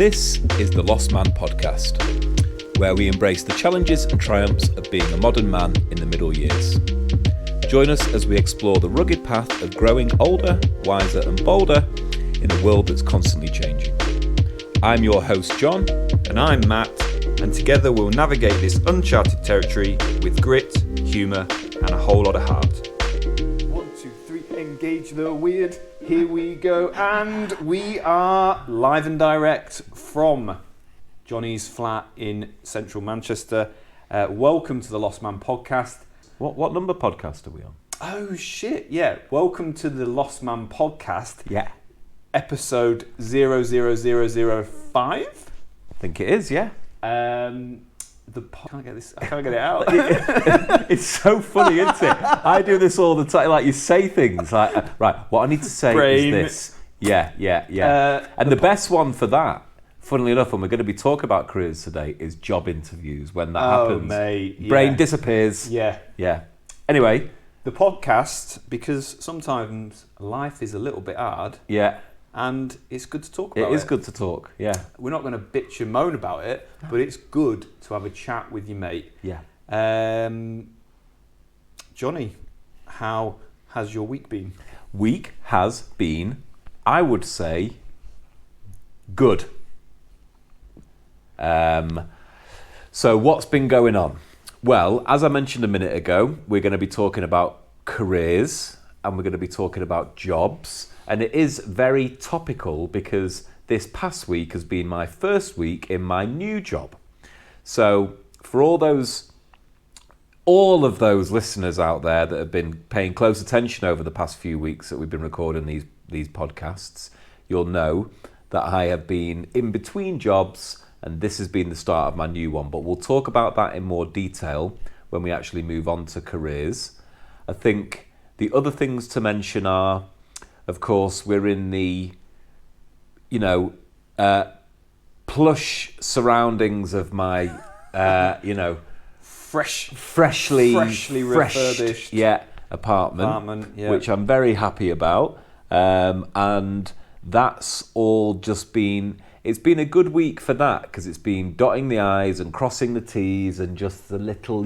This is the Lost Man podcast, where we embrace the challenges and triumphs of being a modern man in the middle years. Join us as we explore the rugged path of growing older, wiser and bolder in a world that's constantly changing. I'm your host John. And I'm Matt, and together we'll navigate this uncharted territory with grit, humour and a whole lot of heart. 1, 2, 3, engage the weird. Here we go, and we are live and direct from Johnny's flat in central Manchester. Welcome to the Lost Man podcast. What number podcast are we on? Oh shit, yeah. Welcome to the Lost Man podcast. Yeah. Episode 00005. I think it is, yeah. I can't get it out. It's so funny, isn't it? I do this all the time. Like, you say things like, right, what I need to say Brain. is this. Yeah. And the best one for that, funnily enough, when we're going to be talking about careers today, is job interviews. When that happens, mate, yeah. Brain disappears. Yeah. Anyway. The podcast, because sometimes life is a little bit hard. Yeah. And it's good to talk about it. It is good to talk, yeah. We're not going to bitch and moan about it, but it's good to have a chat with your mate. Yeah. Johnny, how has your week been? Week has been, I would say, good. So what's been going on? Well, as I mentioned a minute ago, we're going to be talking about careers and we're going to be talking about jobs. And it is very topical because this past week has been my first week in my new job. So for all of those listeners out there that have been paying close attention over the past few weeks that we've been recording these podcasts, you'll know that I have been in between jobs and this has been the start of my new one. But we'll talk about that in more detail when we actually move on to careers. I think the other things to mention are, of course, we're in the, plush surroundings of my, freshly refurbished apartment, yeah. Which I'm very happy about. And that's all just been, it's been a good week for that because it's been dotting the I's and crossing the T's and just the little,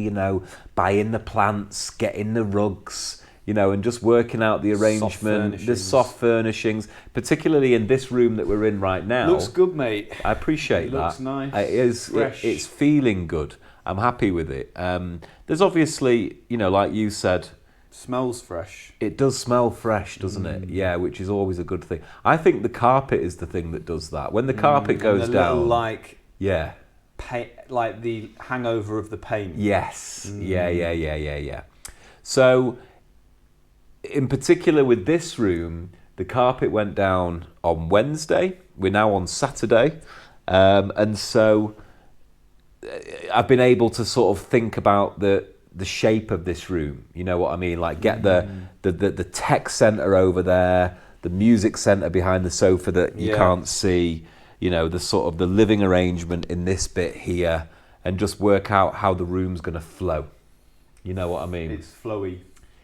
buying the plants, getting the rugs, and just working out the arrangement, the soft furnishings, particularly in this room that we're in right now. Looks good, mate. I appreciate that. Looks nice. It is. It's feeling good. I'm happy with it. There's obviously, like you said, smells fresh. It does smell fresh, doesn't it? Yeah, which is always a good thing. I think the carpet is the thing that does that. When the carpet goes down, little, like the hangover of the paint. Yes. Yeah. So, in particular with this room, the carpet went down on Wednesday. We're now on Saturday. And so I've been able to sort of think about the shape of this room. You know what I mean? Like get the tech centre over there, the music centre behind the sofa that you can't see, the sort of the living arrangement in this bit here, and just work out how the room's going to flow. You know what I mean? It's flowy.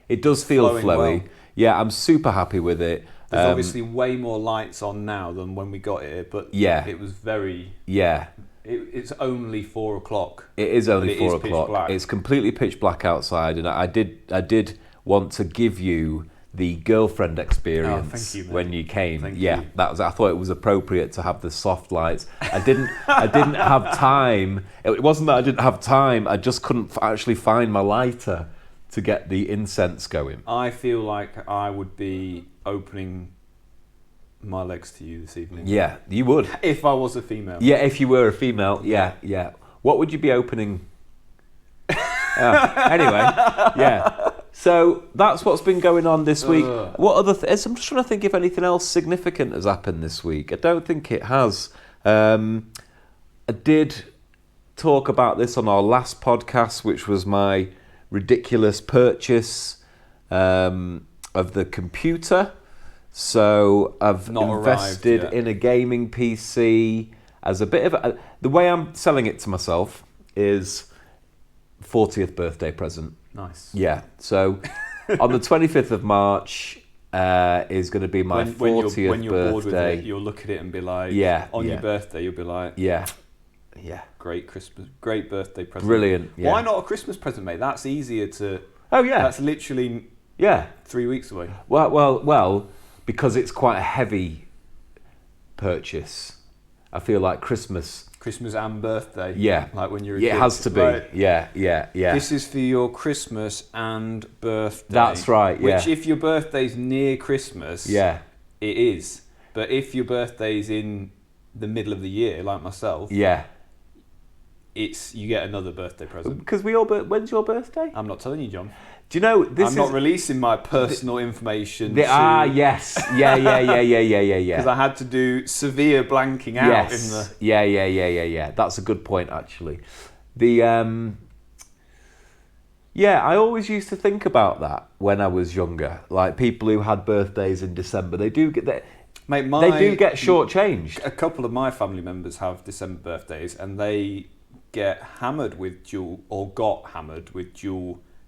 It does feel flowy. Well. Yeah, I'm super happy with it. There's obviously way more lights on now than when we got here, but it was very... Yeah. It's only 4 o'clock. It is only 4 o'clock. It's completely pitch black outside, and I did want to give you the girlfriend experience when you came. Thank you. That was. I thought it was appropriate to have the soft lights. I didn't have time. It wasn't that I didn't have time. I just couldn't actually find my lighter to get the incense going. I feel like I would be opening my legs to you this evening. Yeah, you would. If I was a female. Yeah, if you were a female. Yeah. What would you be opening? Anyway, yeah. So that's what's been going on this week. What other? I'm just trying to think if anything else significant has happened this week. I don't think it has. I did talk about this on our last podcast, which was my ridiculous purchase of the computer. So I've invested in a gaming PC as a bit of the way I'm selling it to myself is 40th birthday present. Nice. Yeah. So on the 25th of March, is going to be my when 40th you're bored with birthday. it, you'll look at it and be like, Yeah, on yeah. your birthday, you'll be like, Yeah. great Christmas, great birthday present. Brilliant. Yeah. Why not a Christmas present, mate? That's easier to. Oh yeah. That's literally Yeah. 3 weeks away. Well, because it's quite a heavy purchase. I feel like Christmas and birthday. Yeah. Like when you're a It kid. has to be. Right. Yeah. This is for your Christmas and birthday. That's right, yeah. Which, if your birthday's near Christmas, Yeah. it is. But if your birthday's in the middle of the year, like myself, Yeah. you get another birthday present. Because when's your birthday? I'm not telling you, John. Do you know this I'm is not releasing my personal information. yes. Yeah. Because I had to do severe blanking out in the. Yeah. That's a good point, actually. I always used to think about that when I was younger. Like people who had birthdays in December, they do get that. Mate, They do get shortchanged. A couple of my family members have December birthdays, and they got hammered with dual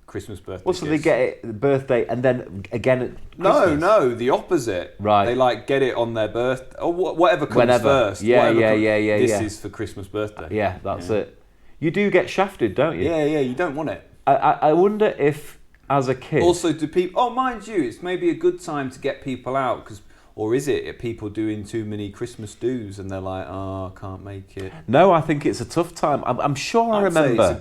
Christmas birthday. Well, so they get it the birthday and then again at Christmas. No, the opposite. Right. They get it on their birthday or whatever comes Whenever. first. Yeah. This is for Christmas birthday. Yeah, that's it. You do get shafted, don't you? Yeah. You don't want it. I wonder if, as a kid... Also, do people... Oh, mind you, it's maybe a good time to get people out, or is it people doing too many Christmas do's and they're like, oh, I can't make it? No, I think it's a tough time. I'm sure I remember...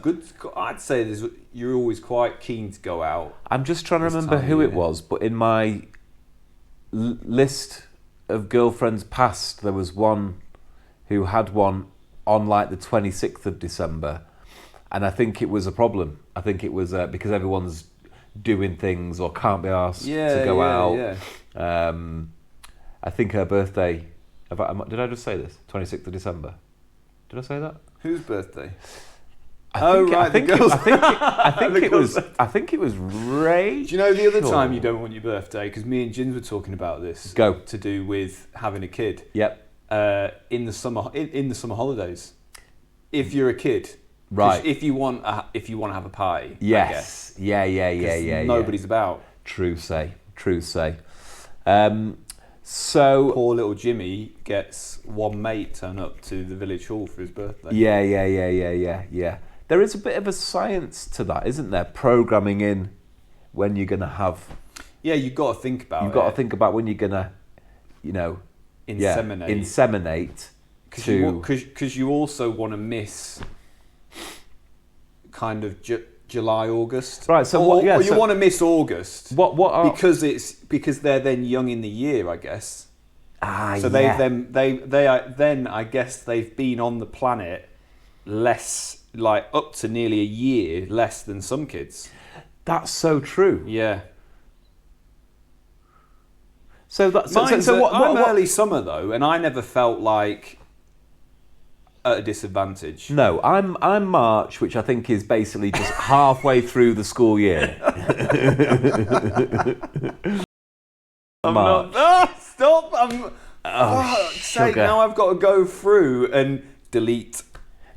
I'd say you're always quite keen to go out. I'm just trying to remember who it was, but in my list of girlfriends past, there was one who had one on the 26th of December, and I think it was a problem. I think it was because everyone's doing things or can't be asked to go out. Yeah. I think her birthday... Did I just say this? 26th of December. Did I say that? Whose birthday? I think it was Ray. Do you know the other time you don't want your birthday? Because me and Jins were talking about this. Go. To do with having a kid. Yep. In the summer holidays, if you're a kid, right? If you want to have a party, yes. I guess. Yeah. Nobody's about. True say. So poor little Jimmy gets one mate turn up to the village hall for his birthday. Yeah. There is a bit of a science to that, isn't there? Programming in when you're gonna have. Yeah, you've got to think about. You've got to think about when you're gonna, inseminate. Because you also want to miss kind of July, August. Right. So or you want to miss August. Because they're then young in the year, I guess. So they I guess they've been on the planet less, up to nearly a year less than some kids. That's so true. Yeah. So that's I'm early summer though, and I never felt like at a disadvantage. No, I'm March, which I think is basically just halfway through the school year. I'm March. not. Stop! Fuck's sake! sugar. Now I've got to go through and delete.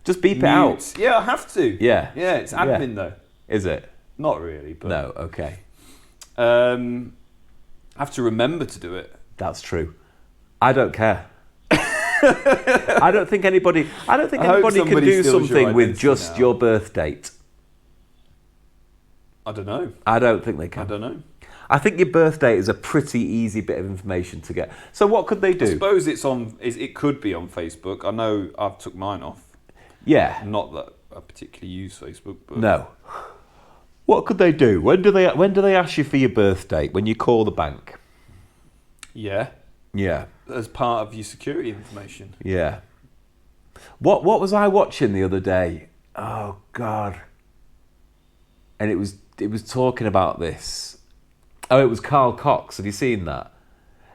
Just beep it mute. out. Yeah, I have to. Yeah. Yeah, it's admin though. Is it? Not really, but No. Okay. I have to remember to do it. That's true. I don't care. I don't think anybody can somebody do steals your something with identity just now. your birth date. I don't know. I don't think they can. I don't know. I think your birth date is a pretty easy bit of information to get. So what could they do? I suppose it could be on Facebook. I know I've took mine off. Yeah. Not that I particularly use Facebook, but No. What could they do? When do they ask you for your birth date? When you call the bank? yeah, Yeah. as part of your security information. Yeah. What was I watching the other day? Oh God. And it was talking about this. Oh, it was Carl Cox. Have you seen that?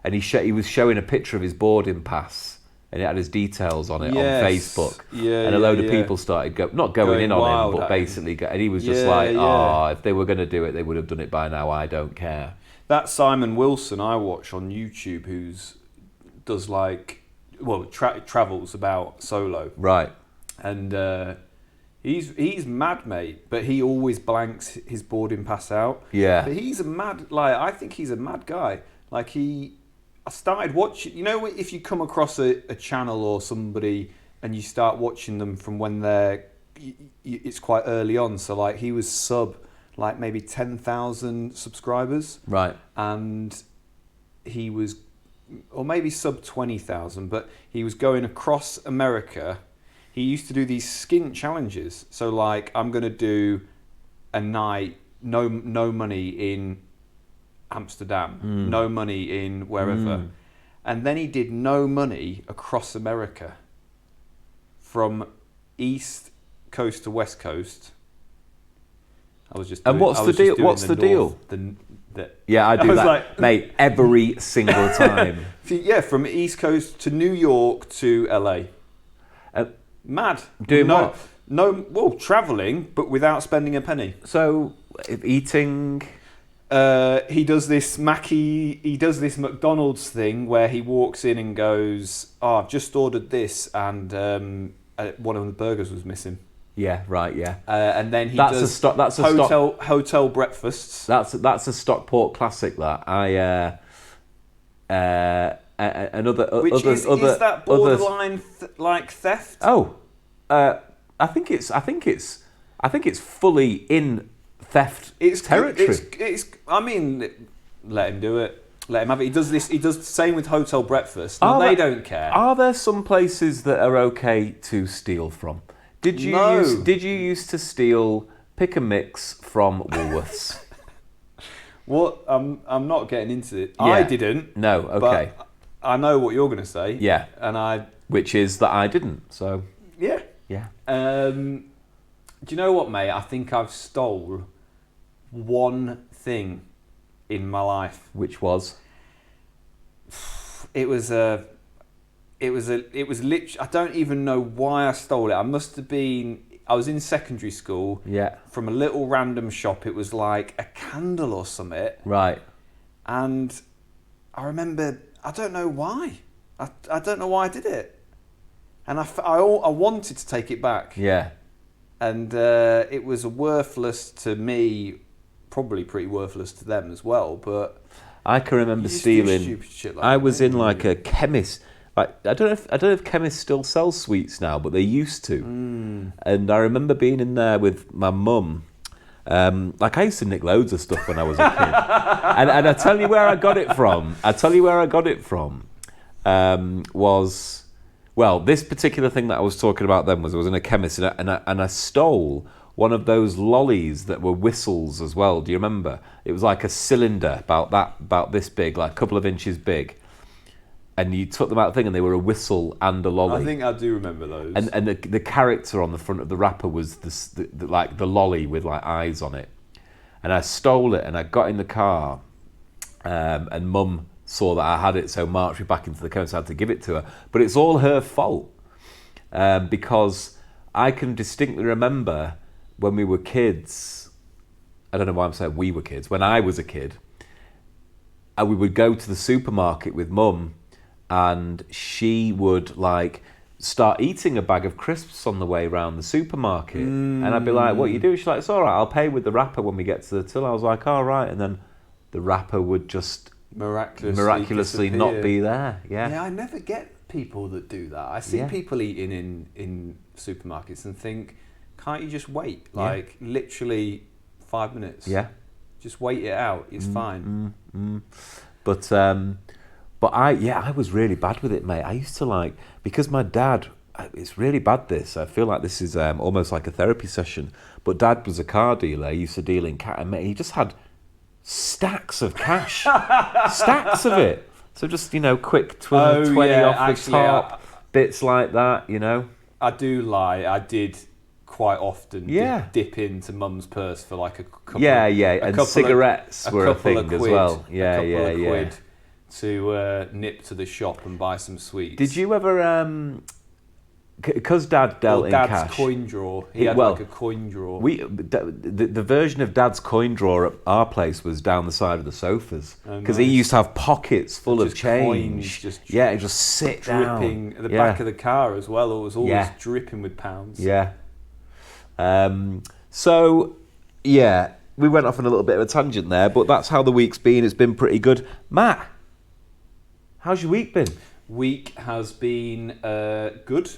And he was showing a picture of his boarding pass, and it had his details on it Yes. on Facebook. Yeah, and a load of yeah. people started not going Going in on wild him, but at him. basically, and he was just Yeah, like, yeah. "Oh, if they were going to do it, they would have done it by now. I don't care." That Simon Wilson I watch on YouTube, does travels about solo, Right. and he's mad, mate. But he always blanks his boarding pass out. Yeah. But he's a mad. I think he's a mad guy. Like I started watching. You know, if you come across a channel or somebody and you start watching them from when it's quite early on. So like he was like maybe 10,000 subscribers, Right. and he was, or maybe sub 20,000, but he was going across America. He used to do these skint challenges. So like, I'm going to do a night, no money in Amsterdam, no money in wherever. And then he did no money across America from East Coast to West Coast. I was just doing, And what's the deal? What's the deal? Yeah, I do that, like, mate, every single time. Yeah, from East Coast to New York to LA. Mad. Doing what? Well, travelling, but without spending a penny. So, eating... He does this McDonald's thing where he walks in and goes, I've just ordered this, and one of the burgers was missing. Yeah, right, yeah. And then he does hotel breakfasts. That's a Stockport classic, that. Is that borderline like theft? Oh, I think it's fully in theft territory. I mean, let him do it. Let him have it. He does this. He does the same with hotel breakfast. And they don't care. Are there some places that are okay to steal from? Did you used to steal pick and mix from Woolworths? What? I'm not getting into it. Yeah. I didn't. No. Okay. But I know what you're going to say. Yeah. Which is that I didn't. So. Yeah. Yeah. Do you know what, mate? I think I've stole one thing in my life. Which was? It was literally, I don't even know why I stole it. I was in secondary school. Yeah. From a little random shop. It was like a candle or something. Right. And I remember, I don't know why. I don't know why I did it. And I wanted to take it back. Yeah. And it was worthless to me, probably pretty worthless to them as well. But I can remember stealing. Stupid shit like I that, was in like a chemist. Like, I don't know if chemists still sell sweets now, but they used to. And I remember being in there with my mum. Like, I used to nick loads of stuff when I was a kid. and I tell you where I got it from. Was, well, this particular thing that I was talking about then was I was in a chemist and I stole one of those lollies that were whistles as well. Do you remember? It was like a cylinder about this big, like a couple of inches big. And you took them out of the thing and they were a whistle and a lolly. I think I do remember those. And the character on the front of the wrapper was the lolly with like eyes on it. And I stole it and I got in the car and Mum saw that I had it, so marched me back into the car and I had to give it to her. But it's all her fault because I can distinctly remember when we were kids, I don't know why I'm saying we were kids, when I was a kid, we would go to the supermarket with Mum and she would like start eating a bag of crisps on the way around the supermarket. And I'd be like, what are you doing? She's like, it's all right, I'll pay with the wrapper when we get to the till. I was like, all right. And then the wrapper would just miraculously not be there. Yeah, I never get people that do that. I see people eating in supermarkets and think, can't you just wait? Like literally 5 minutes. Yeah. Just wait it out. It's fine. But I was really bad with it, mate. I used to because my dad, it's really bad this. I feel like this is almost like a therapy session. But Dad was a car dealer. He used to deal in cat and mate. He just had stacks of cash. Stacks of it. So just, quick 20 off the top. Bits like that, I do lie. I did quite often dip into Mum's purse for like a couple and cigarettes were a thing as well. Quid to nip to the shop and buy some sweets. Did you ever, because Dad dealt in Dad's cash... coin drawer. He had like a coin drawer. The version of Dad's coin drawer at our place was down the side of the sofas. Because he used to have pockets full of change. Just sit dripping. down. At the back of the car as well. It was always dripping with pounds. Yeah. We went off on a little bit of a tangent there, but that's how the week's been. It's been pretty good. Matt, How's your week been? Week has been good,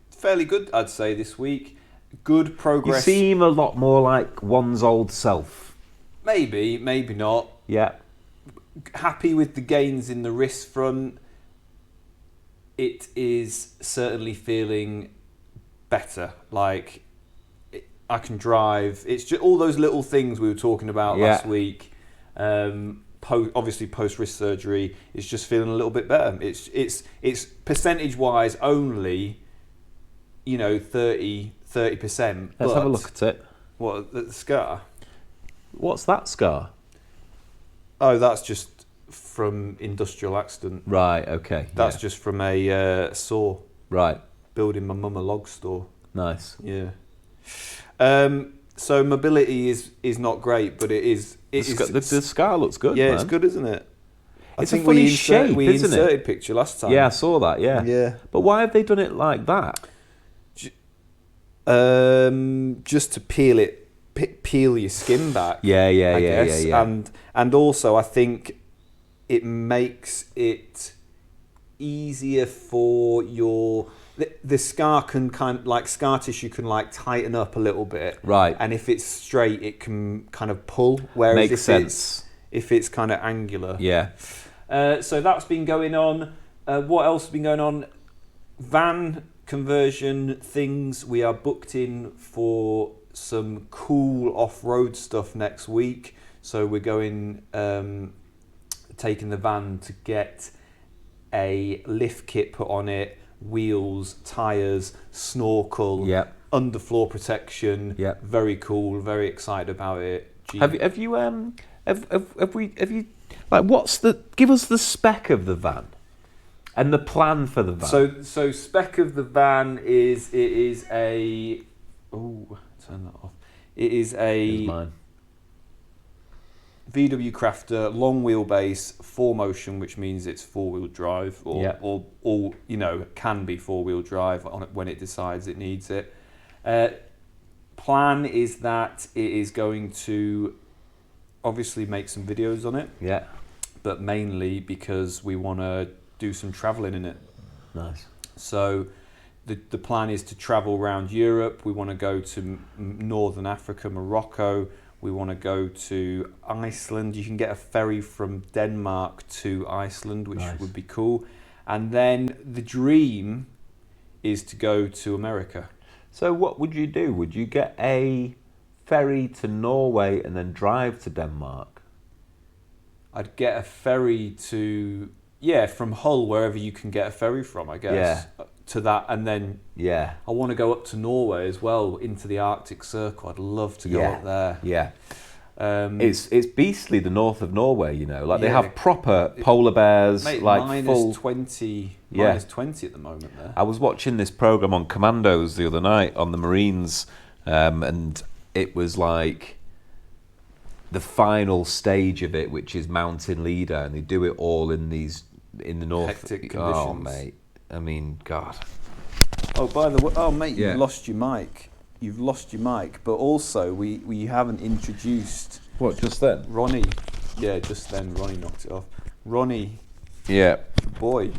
fairly good, I'd say, this week. Good progress. You seem a lot more like one's old self. Maybe not. Yeah. Happy with the gains in the wrist front. It is certainly feeling better. Like, I can drive. It's just all those little things we were talking about last week. Obviously, post wrist surgery, it's just feeling a little bit better. It's percentage wise only, 30%. Let's have a look at it. What, the scar? What's that scar? Oh, that's just from industrial accident. Right. Okay. That's just from a saw. Right. Building my mum a log store. Nice. Yeah. So mobility is not great, but it is. The scar looks good. Yeah, man. It's good, isn't it? It's a funny shape, we isn't it? inserted picture last time. Yeah, I saw that. Yeah. Yeah. But why have they done it like that? Just to peel your skin back. I guess. Yeah. And also, I think it makes it easier for the scar can kind of, like, scar tissue can like tighten up a little bit. Right. And if it's straight, it can kind of pull. Whereas Makes sense. If it's kind of angular. Yeah. So that's been going on. What else has been going on? Van conversion things. We are booked in for some cool off-road stuff next week. So we're going, taking the van to get a lift kit put on it, wheels, tyres, snorkel, underfloor protection. Very cool. Very excited about it. Have you like, give us the spec of the van and the plan for the van. So spec of the van is turn that off. It is Here's mine. VW Crafter, long wheelbase, 4Motion, which means it's 4-wheel drive, or can be 4-wheel drive on it when it decides it needs it. Plan is that it is going to obviously make some videos on it. Yeah. But mainly because we want to do some travelling in it. Nice. So the plan is to travel around Europe. We want to go to Northern Africa, Morocco. We want to go to Iceland. You can get a ferry from Denmark to Iceland, which would be cool. And then the dream is to go to America. So what would you do? Would you get a ferry to Norway and then drive to Denmark? I'd get a ferry to, from Hull, wherever you can get a ferry from, I guess. Yeah. To that, and then I want to go up to Norway as well, into the Arctic Circle. I'd love to go up there. Yeah. It's beastly, the north of Norway, Like they have proper polar bears, mate, like minus full 20 at the moment there. I was watching this program on Commandos the other night on the Marines, and it was like the final stage of it, which is Mountain Leader, and they do it all in the north. Hectic Oh, conditions. mate. I mean, God. Oh, by the way, mate, you've lost your mic. You've lost your mic, but also we haven't introduced. What, just then? Ronnie. Yeah, just then Ronnie knocked it off. Ronnie. Yeah. Boy.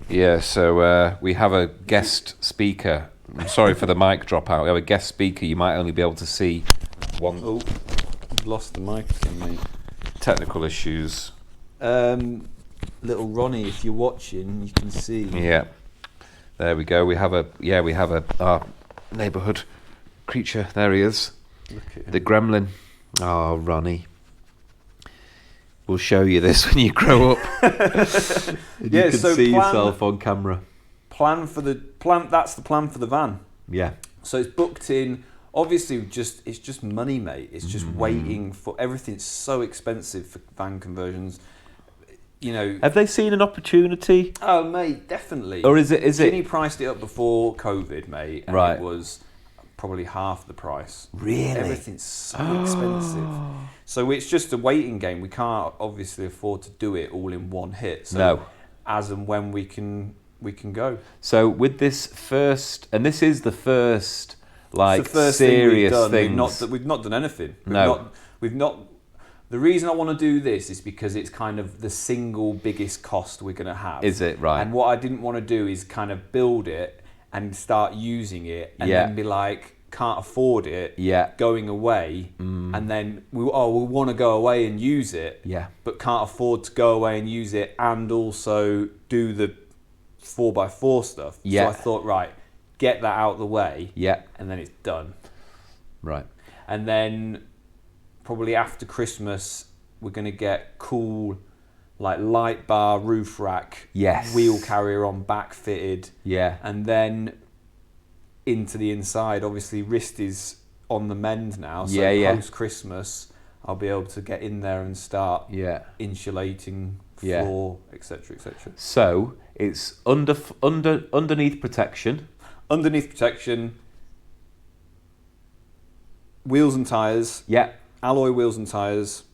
Yeah, so we have a guest speaker. I'm sorry for the mic dropout. We have a guest speaker. You might only be able to see one. Oh, you've lost the mic again, mate. Technical issues. Little Ronnie, if you're watching, you can see. Yeah. There we go. We have our neighbourhood creature. There he is. Look at him. The gremlin. Oh, Ronnie. We'll show you this when you grow up. You can see yourself on camera. That's the plan for the van. Yeah. So it's booked in. Obviously, it's just money, mate. It's just waiting for everything's so expensive for van conversions. Have they seen an opportunity? Oh, mate, definitely. Or is it? Ginny priced it up before COVID, mate, and right. It was probably half the price. Really? Everything's so expensive. So it's just a waiting game. We can't obviously afford to do it all in one hit. So no. As and when we can go. So with this first, and this is the first serious thing thing. We've not done anything. No. We've not. The reason I want to do this is because it's kind of the single biggest cost we're going to have. Is it? Right. And what I didn't want to do is kind of build it and start using it and then be like, can't afford it, going away, and then we want to go away and use it, but can't afford to go away and use it and also do the 4x4 stuff. So I thought, right, get that out of the way, and then it's done. Right. And then probably after Christmas, we're going to get cool, like light bar roof rack, wheel carrier on back fitted, and then into the inside. Obviously, wrist is on the mend now, so post Christmas, I'll be able to get in there and start insulating floor, etc., etc. So it's underneath protection. Underneath protection. Wheels and tyres. Alloy wheels and tyres.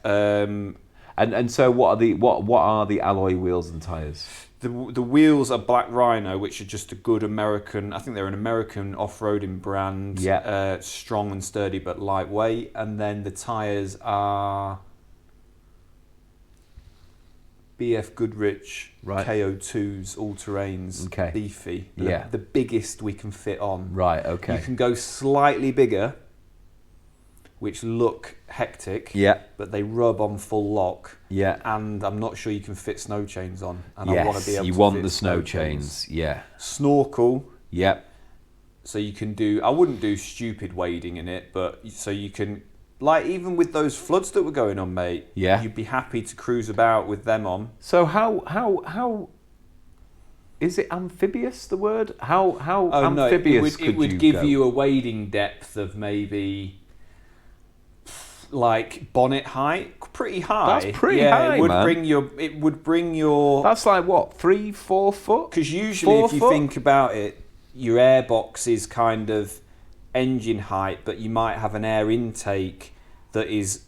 And so what are the alloy wheels and tyres? The wheels are Black Rhino, which are just a good American. I think they're an American off-roading brand. Strong and sturdy but lightweight. And then the tyres are BF Goodrich KO2s, all-terrains, beefy. The biggest we can fit on. Right. Okay. You can go slightly bigger, which look hectic, but they rub on full lock. And I'm not sure you can fit snow chains on. And I want to be able you to want fit the snow chains. Snorkel. So you can do. I wouldn't do stupid wading in it, but so you can, like, even with those floods that were going on, mate. You'd be happy to cruise about with them on. So how is it amphibious? The word how amphibious it would give you a wading depth of maybe, like, bonnet height, pretty high. That's pretty high, man. It would bring your. That's like what, 3-4 foot? Because usually, if you think about it, your airbox is kind of engine height, but you might have an air intake that is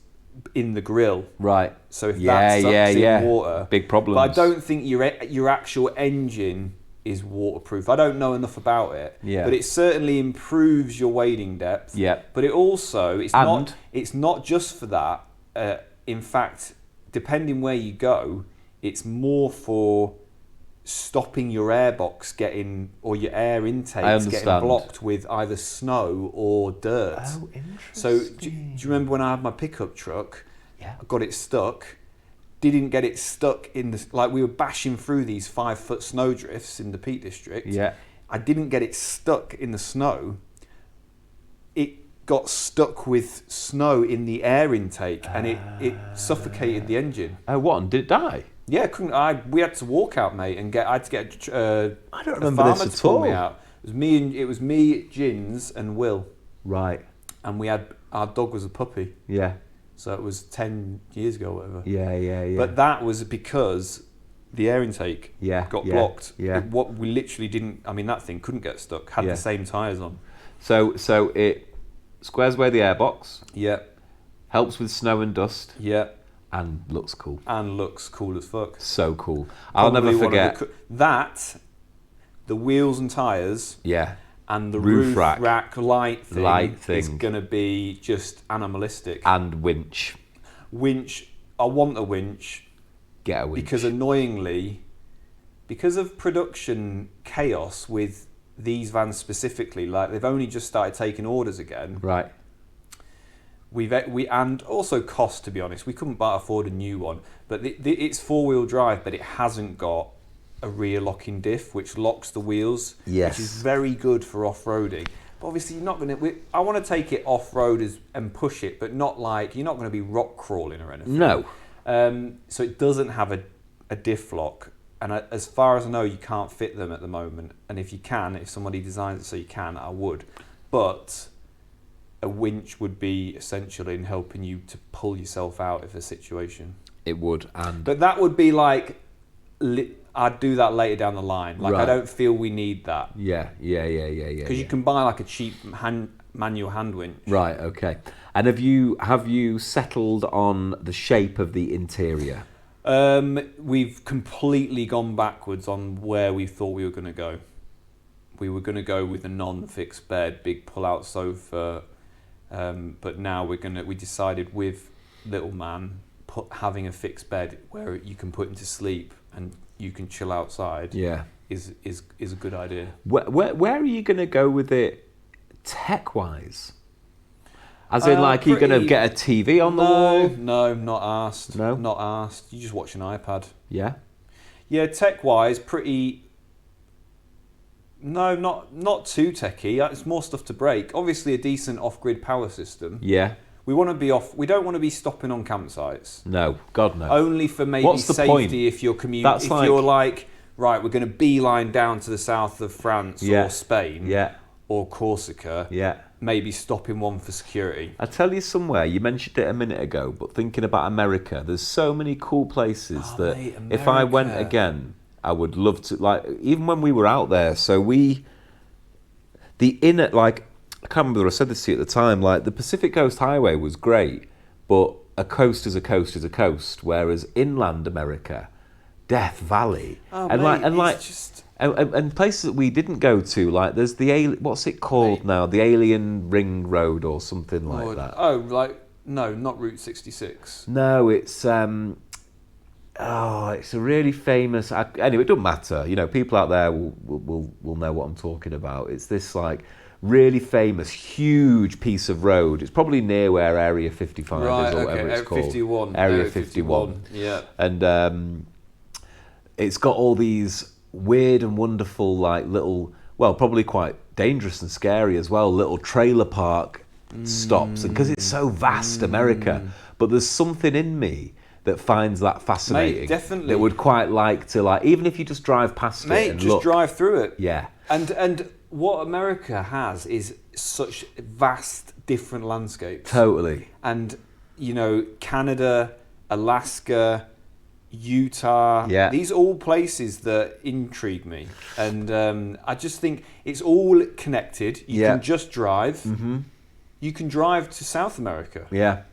in the grill. Right. So if that sucks in water, big problems. But I don't think your actual engine is waterproof. I don't know enough about it, but it certainly improves your wading depth. But it also, it's not just for that. In fact, depending where you go, it's more for stopping your airbox getting, or your air intakes getting blocked with either snow or dirt. Oh, interesting. So do you remember when I had my pickup truck? I got it stuck. Didn't get it stuck in the, like, we were bashing through these 5-foot snowdrifts in the Peak District. I didn't get it stuck in the snow. It got stuck with snow in the air intake, and it suffocated the engine. Oh, what? And did it die? Yeah, we had to walk out, mate, and I had to get I don't remember this at all. Me out. It was me, Gins, and Will. Right. And our dog was a puppy. So it was 10 years ago, or whatever. Yeah. But that was because the air intake got blocked. What we literally didn't. I mean, that thing couldn't get stuck. Had the same tyres on. So it squares away the airbox. Helps with snow and dust. And looks cool. And looks cool as fuck. So cool. I'll never forget that. The wheels and tyres. And the roof rack light thing is going to be just animalistic. And winch. I want a winch. Get a winch. Because annoyingly, because of production chaos with these vans specifically, like, they've only just started taking orders again. Right. And also cost, to be honest. We couldn't afford a new one. But it's 4-wheel drive, but it hasn't got a rear locking diff, which locks the wheels, which is very good for off-roading. But obviously, you're not going to. I want to take it off-road and push it, but not like, you're not going to be rock crawling or anything. No. So it doesn't have a diff lock, and as far as I know, you can't fit them at the moment. And if somebody designs it so you can, I would. But a winch would be essential in helping you to pull yourself out of a situation. It would, but that would be like. I'd do that later down the line. Like, I don't feel we need that. Yeah. Because you can buy like a cheap manual hand winch. Right. Okay. And have you settled on the shape of the interior? We've completely gone backwards on where we thought we were going to go. We were going to go with a non-fixed bed, big pull-out sofa, but now we decided with little man having a fixed bed where you can put him to sleep and you can chill outside is a good idea. Where are you going to go with it tech-wise? As in, like, are you going to get a TV on the wall? No, not asked. No? Not asked. You just watch an iPad. Yeah? Yeah, tech-wise, pretty... No, not too techy. It's more stuff to break. Obviously, a decent off-grid power system. Yeah. We want to be off. We don't want to be stopping on campsites. No, God no. Only for maybe What's the safety point? if you're commuting. If you're like, right, we're going to beeline down to the south of France or Spain or Corsica. Yeah. Maybe stopping one for security. I tell you somewhere, you mentioned it a minute ago, but thinking about America, there's so many cool places that mate, if I went again, I would love to, like, even when we were out there, so the inner, like, I can't remember if I said this to you at the time, like, the Pacific Coast Highway was great, but a coast is a coast is a coast, whereas inland America, Death Valley, and places that we didn't go to, like, there's what's it called now, the Alien Ring Road or something like that. Oh, like, no, not Route 66. No, it's it's a really famous. Anyway, it doesn't matter. You know, people out there will know what I'm talking about. It's this like really famous, huge piece of road. It's probably near where Area 55 is or whatever it's called. 51. Area 51. Yeah. And it's got all these weird and wonderful, like little, well, probably quite dangerous and scary as well, little trailer park stops, and because it's so vast, America. But there's something in me that finds that fascinating. Mate, definitely. That would quite like to, like, even if you just drive past it and just drive through it. Yeah. And what America has is such vast, different landscapes. Totally. And, you know, Canada, Alaska, Utah, these are all places that intrigue me. And I just think it's all connected. You can just drive. Mm-hmm. You can drive to South America. Yeah.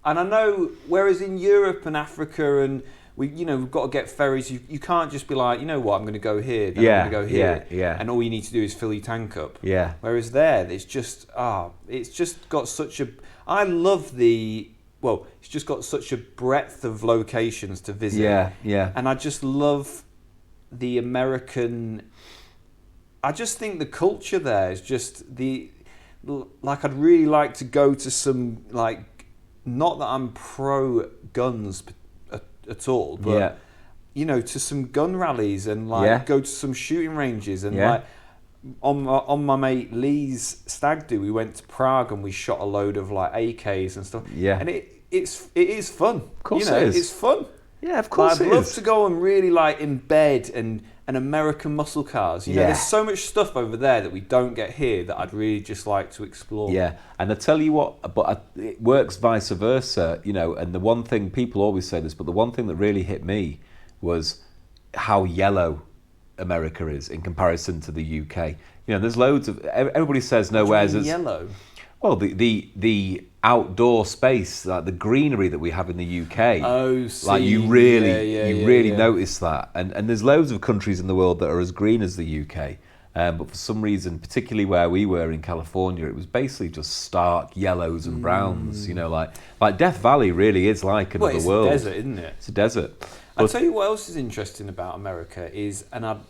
And I know, whereas in Europe and Africa and we've got to get ferries. You can't just be like, you know what, I'm going to go here, then I'm going to go here, and all you need to do is fill your tank up. Yeah. Whereas there, it's just got such a. I love it's just got such a breadth of locations to visit. Yeah, yeah. And I just love the American. I just think the culture there is just like I'd really like to go to some like. Not that I'm pro guns at all, but to some gun rallies and like go to some shooting ranges and like on my mate Lee's stag do, we went to Prague and we shot a load of like AKs and stuff. Yeah, and it is fun. Of course, it is. It's fun. Yeah, of course. I'd love to go and really like embed and American muscle cars. You know, there's so much stuff over there that we don't get here that I'd really just like to explore. Yeah, and I tell you what, it works vice versa, you know, and the one thing, people always say this, but the one thing that really hit me was how yellow America is in comparison to the UK. You know, there's loads of, everybody says nowhere's as yellow. Well, the outdoor space, like the greenery that we have in the UK. Oh, see. Like you really notice that. And there's loads of countries in the world that are as green as the UK. But for some reason, particularly where we were in California, it was basically just stark yellows and browns. You know, like Death Valley really is like another world. It's a desert, isn't it? It's a desert. I'll tell you what else is interesting about America is, and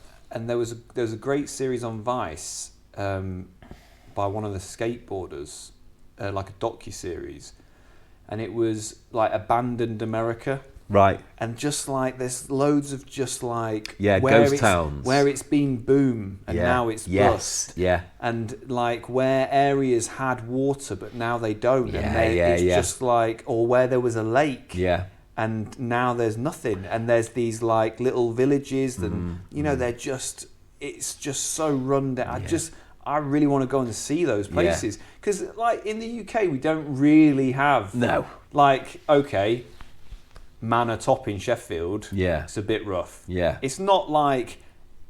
there was a great series on Vice. By one of the skateboarders, like a docu-series, and it was like Abandoned America. Right. And just like there's loads of just like ghost towns where it's been boom and now it's bust. Yeah. And like where areas had water but now they don't. Yeah, and it's just like, or where there was a lake. Yeah. And now there's nothing. And there's these like little villages and they're just, it's just so run down. I really want to go and see those places because, like in the UK, we don't really have like Manor Top in Sheffield. Yeah, it's a bit rough. Yeah, it's not like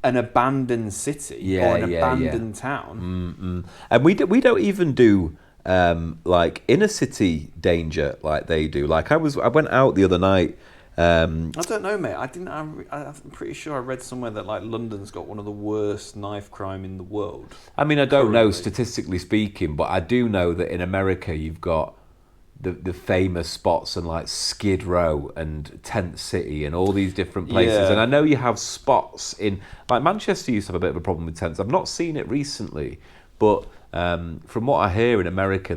an abandoned city or an abandoned town. And we don't even do like inner city danger like they do. Like I went out the other night. I don't know, mate. I'm pretty sure I read somewhere that like London's got one of the worst knife crime in the world. I mean, I don't know statistically speaking, but I do know that in America you've got the famous spots and like Skid Row and Tent City and all these different places. Yeah. And I know you have spots in like Manchester used to have a bit of a problem with tents. I've not seen it recently, but from what I hear in America,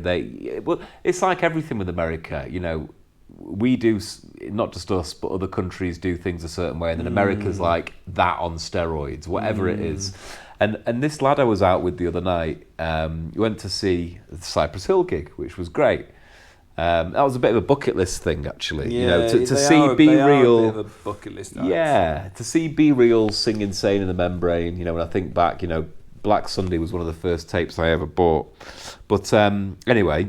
it's like everything with America. You know, we do, not just us, but other countries do things a certain way, and then America's like that on steroids, whatever it is. And this lad I was out with the other night, we went to see the Cypress Hill gig, which was great. That was a bit of a bucket list thing, actually. You know, to see Be Real. They are a bit of a bucket list act. Yeah, to see Be Real sing Insane in the Membrane. You know, when I think back, you know, Black Sunday was one of the first tapes I ever bought. But anyway,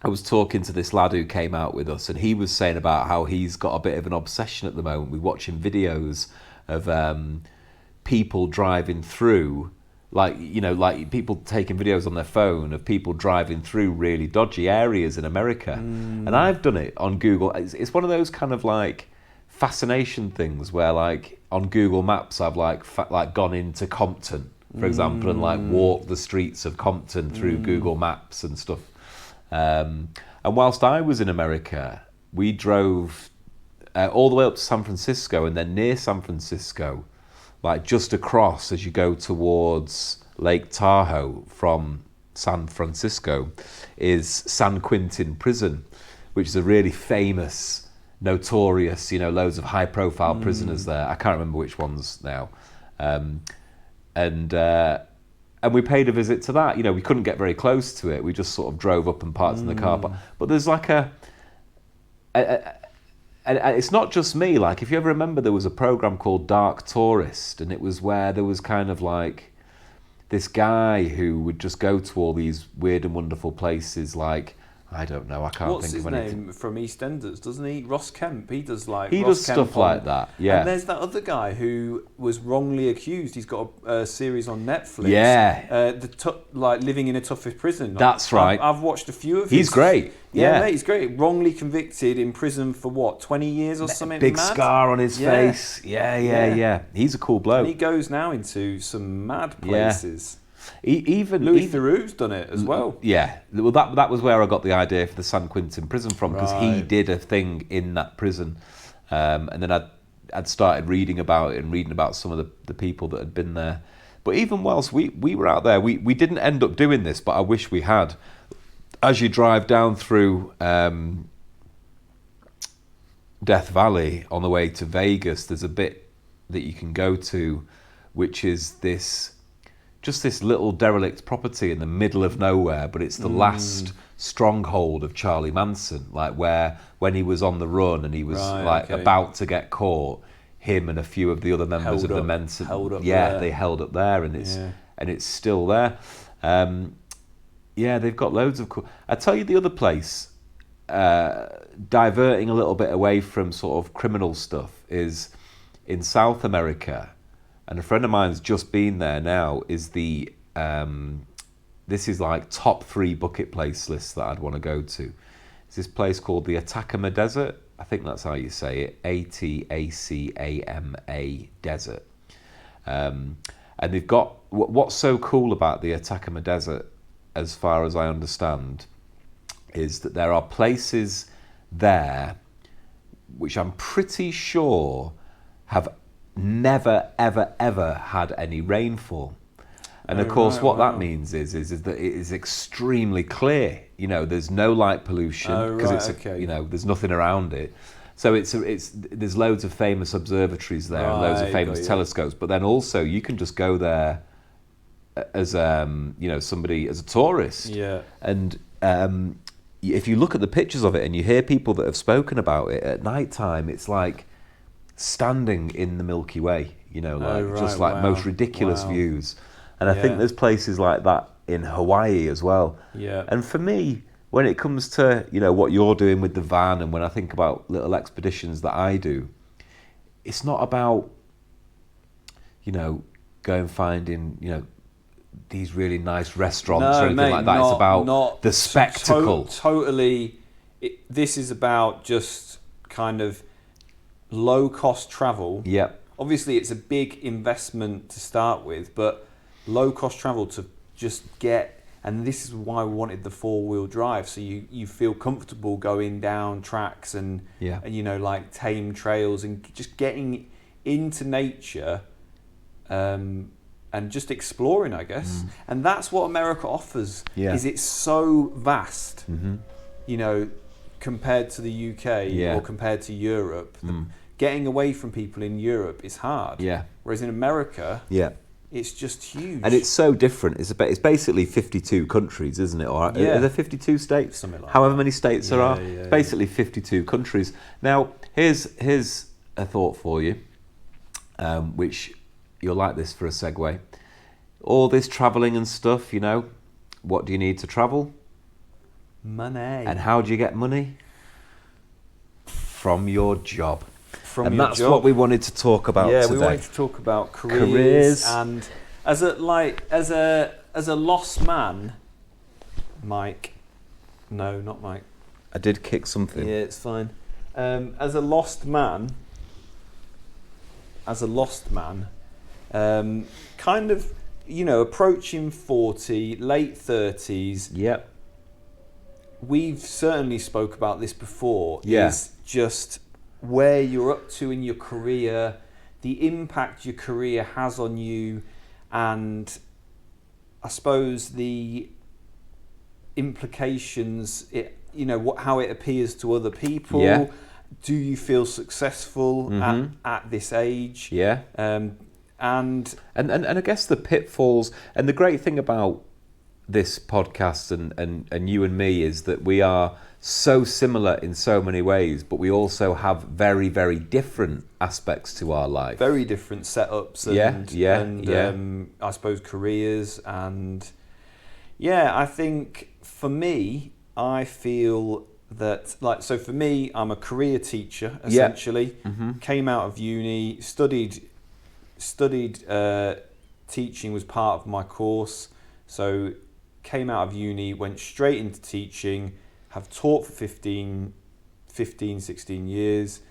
I was talking to this lad who came out with us, and he was saying about how he's got a bit of an obsession at the moment with watching videos of people driving through, like, you know, like people taking videos on their phone of people driving through really dodgy areas in America. And I've done it on Google. It's one of those kind of like fascination things where like on Google Maps I've like gone into Compton, for example, and like walked the streets of Compton through Google Maps and stuff. And whilst I was in America, we drove all the way up to San Francisco, and then near San Francisco, like just across as you go towards Lake Tahoe from San Francisco, is San Quentin Prison, which is a really famous, notorious, you know, loads of high-profile prisoners there. I can't remember which ones now. And we paid a visit to that. You know, we couldn't get very close to it. We just sort of drove up and parked in the car park. But there's like and it's not just me. Like, if you ever remember, there was a program called Dark Tourist, and it was where there was kind of like this guy who would just go to all these weird and wonderful places. Like, I don't know, I can't think of anything. What's his name from EastEnders, doesn't he? Ross Kemp. He does like. He Ross does Kemp stuff like that. Yeah. And there's that other guy who was wrongly accused. He's got a series on Netflix. Yeah. Like living in a toughest prison. That's right. I've watched a few of. He's great. Yeah, mate, he's great. Wrongly convicted in prison for what, 20 years or something? Big mad? scar on his face. Yeah. He's a cool bloke. And he goes now into some mad places. Even Louis Theroux's done it as well. Yeah, well, that was where I got the idea for the San Quentin prison from, because he did a thing in that prison, and then I'd started reading about it and reading about some of the people that had been there. But even whilst we were out there, we didn't end up doing this, but I wish we had. As you drive down through Death Valley on the way to Vegas, there's a bit that you can go to, which is this little derelict property in the middle of nowhere, but it's the last stronghold of Charlie Manson, like where when he was on the run and he was about to get caught, him and a few of the other members of the Manson, they held up there, and it's still there. They've got loads of cool. I tell you, the other place, diverting a little bit away from sort of criminal stuff, is in South America. And a friend of mine's just been there now, is this is like top 3 bucket place lists that I'd want to go to. It's this place called the Atacama Desert. I think that's how you say it. Atacama Desert. And they've got, what's so cool about the Atacama Desert, as far as I understand, is that there are places there which I'm pretty sure have never, ever, ever had any rainfall. And of course, what that means is that it is extremely clear. You know, there's no light pollution because you know, there's nothing around it. So there's loads of famous observatories there and loads of famous telescopes. But then also you can just go there as somebody, as a tourist. Yeah. And if you look at the pictures of it and you hear people that have spoken about it at night time, it's like standing in the Milky Way, you know, most ridiculous views. And I think there's places like that in Hawaii as well. Yeah. And for me, when it comes to, you know, what you're doing with the van, and when I think about little expeditions that I do, it's not about, you know, going finding, you know, these really nice restaurants or anything like that. It's about the spectacle. Totally. This is about just kind of low-cost travel. Yep. Obviously, it's a big investment to start with, but low-cost travel to just get And this is why we wanted the 4-wheel drive, so you feel comfortable going down tracks and like tame trails and just getting into nature and just exploring, I guess. And that's what America offers. Is it's so vast, compared to the UK or compared to Europe. Getting away from people in Europe is hard. Whereas in America, it's just huge. And it's so different. It's basically 52 countries, isn't it? Or are there 52 states? Something like However that. many states there are. It's basically 52 countries. Now, here's a thought for you, which you'll like this for a segue. All this travelling and stuff, what do you need to travel? Money. And how do you get money? From your job. And that's job. what we wanted to talk about today. We wanted to talk about careers. And as a lost man, Mike. No, not Mike. I did kick something. Yeah, it's fine. As a lost man, kind of, approaching 40, late 30s. Yep. We've certainly spoke about this before. Is just where you're up to in your career, the impact your career has on you, and I suppose the implications, how it appears to other people. Yeah. Do you feel successful at this age? Yeah. And I guess the pitfalls, and the great thing about this podcast and you and me is that we are so similar in so many ways, but we also have very, very different aspects to our life. Very different setups and I suppose careers. And I think for me, I feel that, so for me, I'm a career teacher, essentially. Came out of uni, studied teaching was part of my course. So came out of uni, went straight into teaching, have taught for 16 years,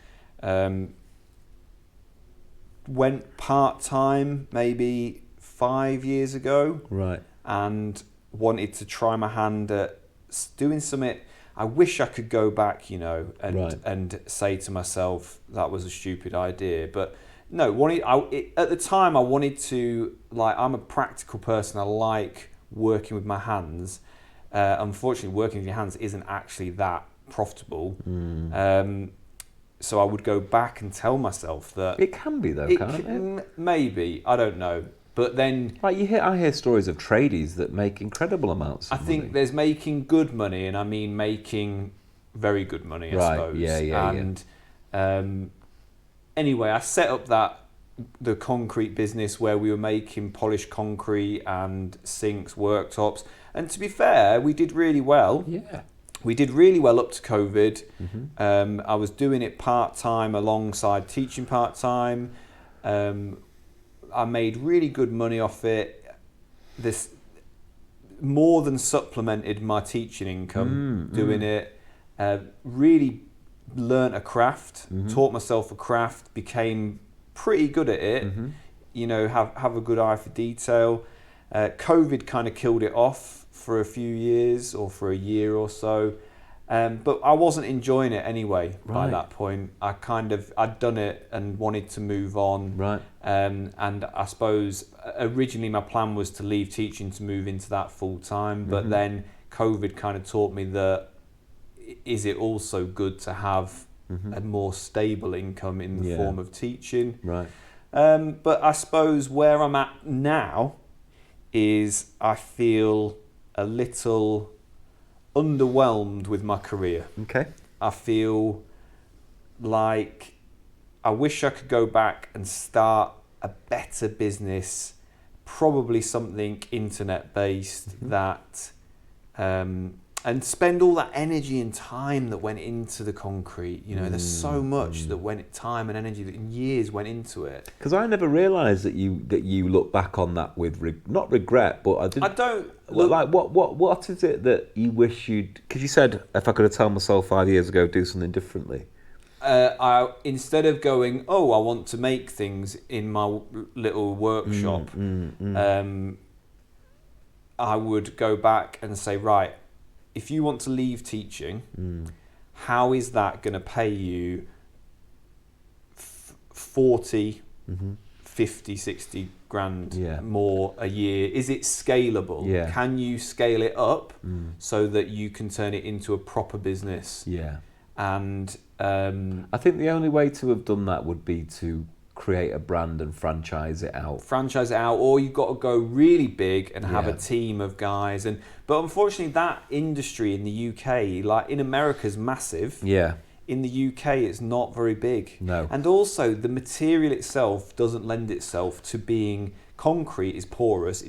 went part-time maybe 5 years ago. Right. And wanted to try my hand at doing something. I wish I could go back, and say to myself, that was a stupid idea. But no, at the time I wanted to, I'm a practical person. I like working with my hands. Unfortunately, working with your hands isn't actually that profitable. So I would go back and tell myself that it can be though, can't it? Maybe, I don't know. But then, I hear stories of tradies that make incredible amounts of money. I think there's making good money, and I mean making very good money, I suppose. And anyway, I set up the concrete business where we were making polished concrete and sinks, worktops. And to be fair, we did really well. Yeah. We did really well up to COVID. I was doing it part-time alongside teaching part-time. I made really good money off it. This more than supplemented my teaching income doing it. Really learnt a craft, taught myself a craft, became pretty good at it. Have a good eye for detail. COVID kind of killed it off for a few years, or for a year or so. But I wasn't enjoying it anyway by that point. I'd done it and wanted to move on. Right. And I suppose originally my plan was to leave teaching to move into that full time. But then COVID kind of taught me that is it also good to have a more stable income in the form of teaching. Right. But I suppose where I'm at now is I feel a little underwhelmed with my career. Okay. I feel like I wish I could go back and start a better business, probably something internet based that and spend all that energy and time that went into the concrete. There's so much time and energy that years went into it. Because I never realised that you look back on that with not regret, but I don't. What is it that you wish you'd? Because you said if I could have told myself 5 years ago, do something differently. Instead of going, I want to make I would go back and say, right, if you want to leave teaching, how is that going to pay you 40, 50, 60 grand more a year? Is it scalable? Yeah. Can you scale it up so that you can turn it into a proper business? Yeah. And I think the only way to have done that would be to create a brand and franchise it out. Or you've got to go really big and have a team of guys. But unfortunately, that industry in the UK, like in America, is massive. Yeah. In the UK, it's not very big. No. And also, the material itself doesn't lend itself to being concrete. Is porous.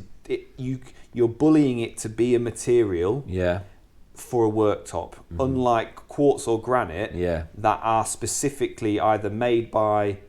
You're bullying it to be a material. Yeah. For a worktop, unlike quartz or granite, Yeah. that are specifically either made by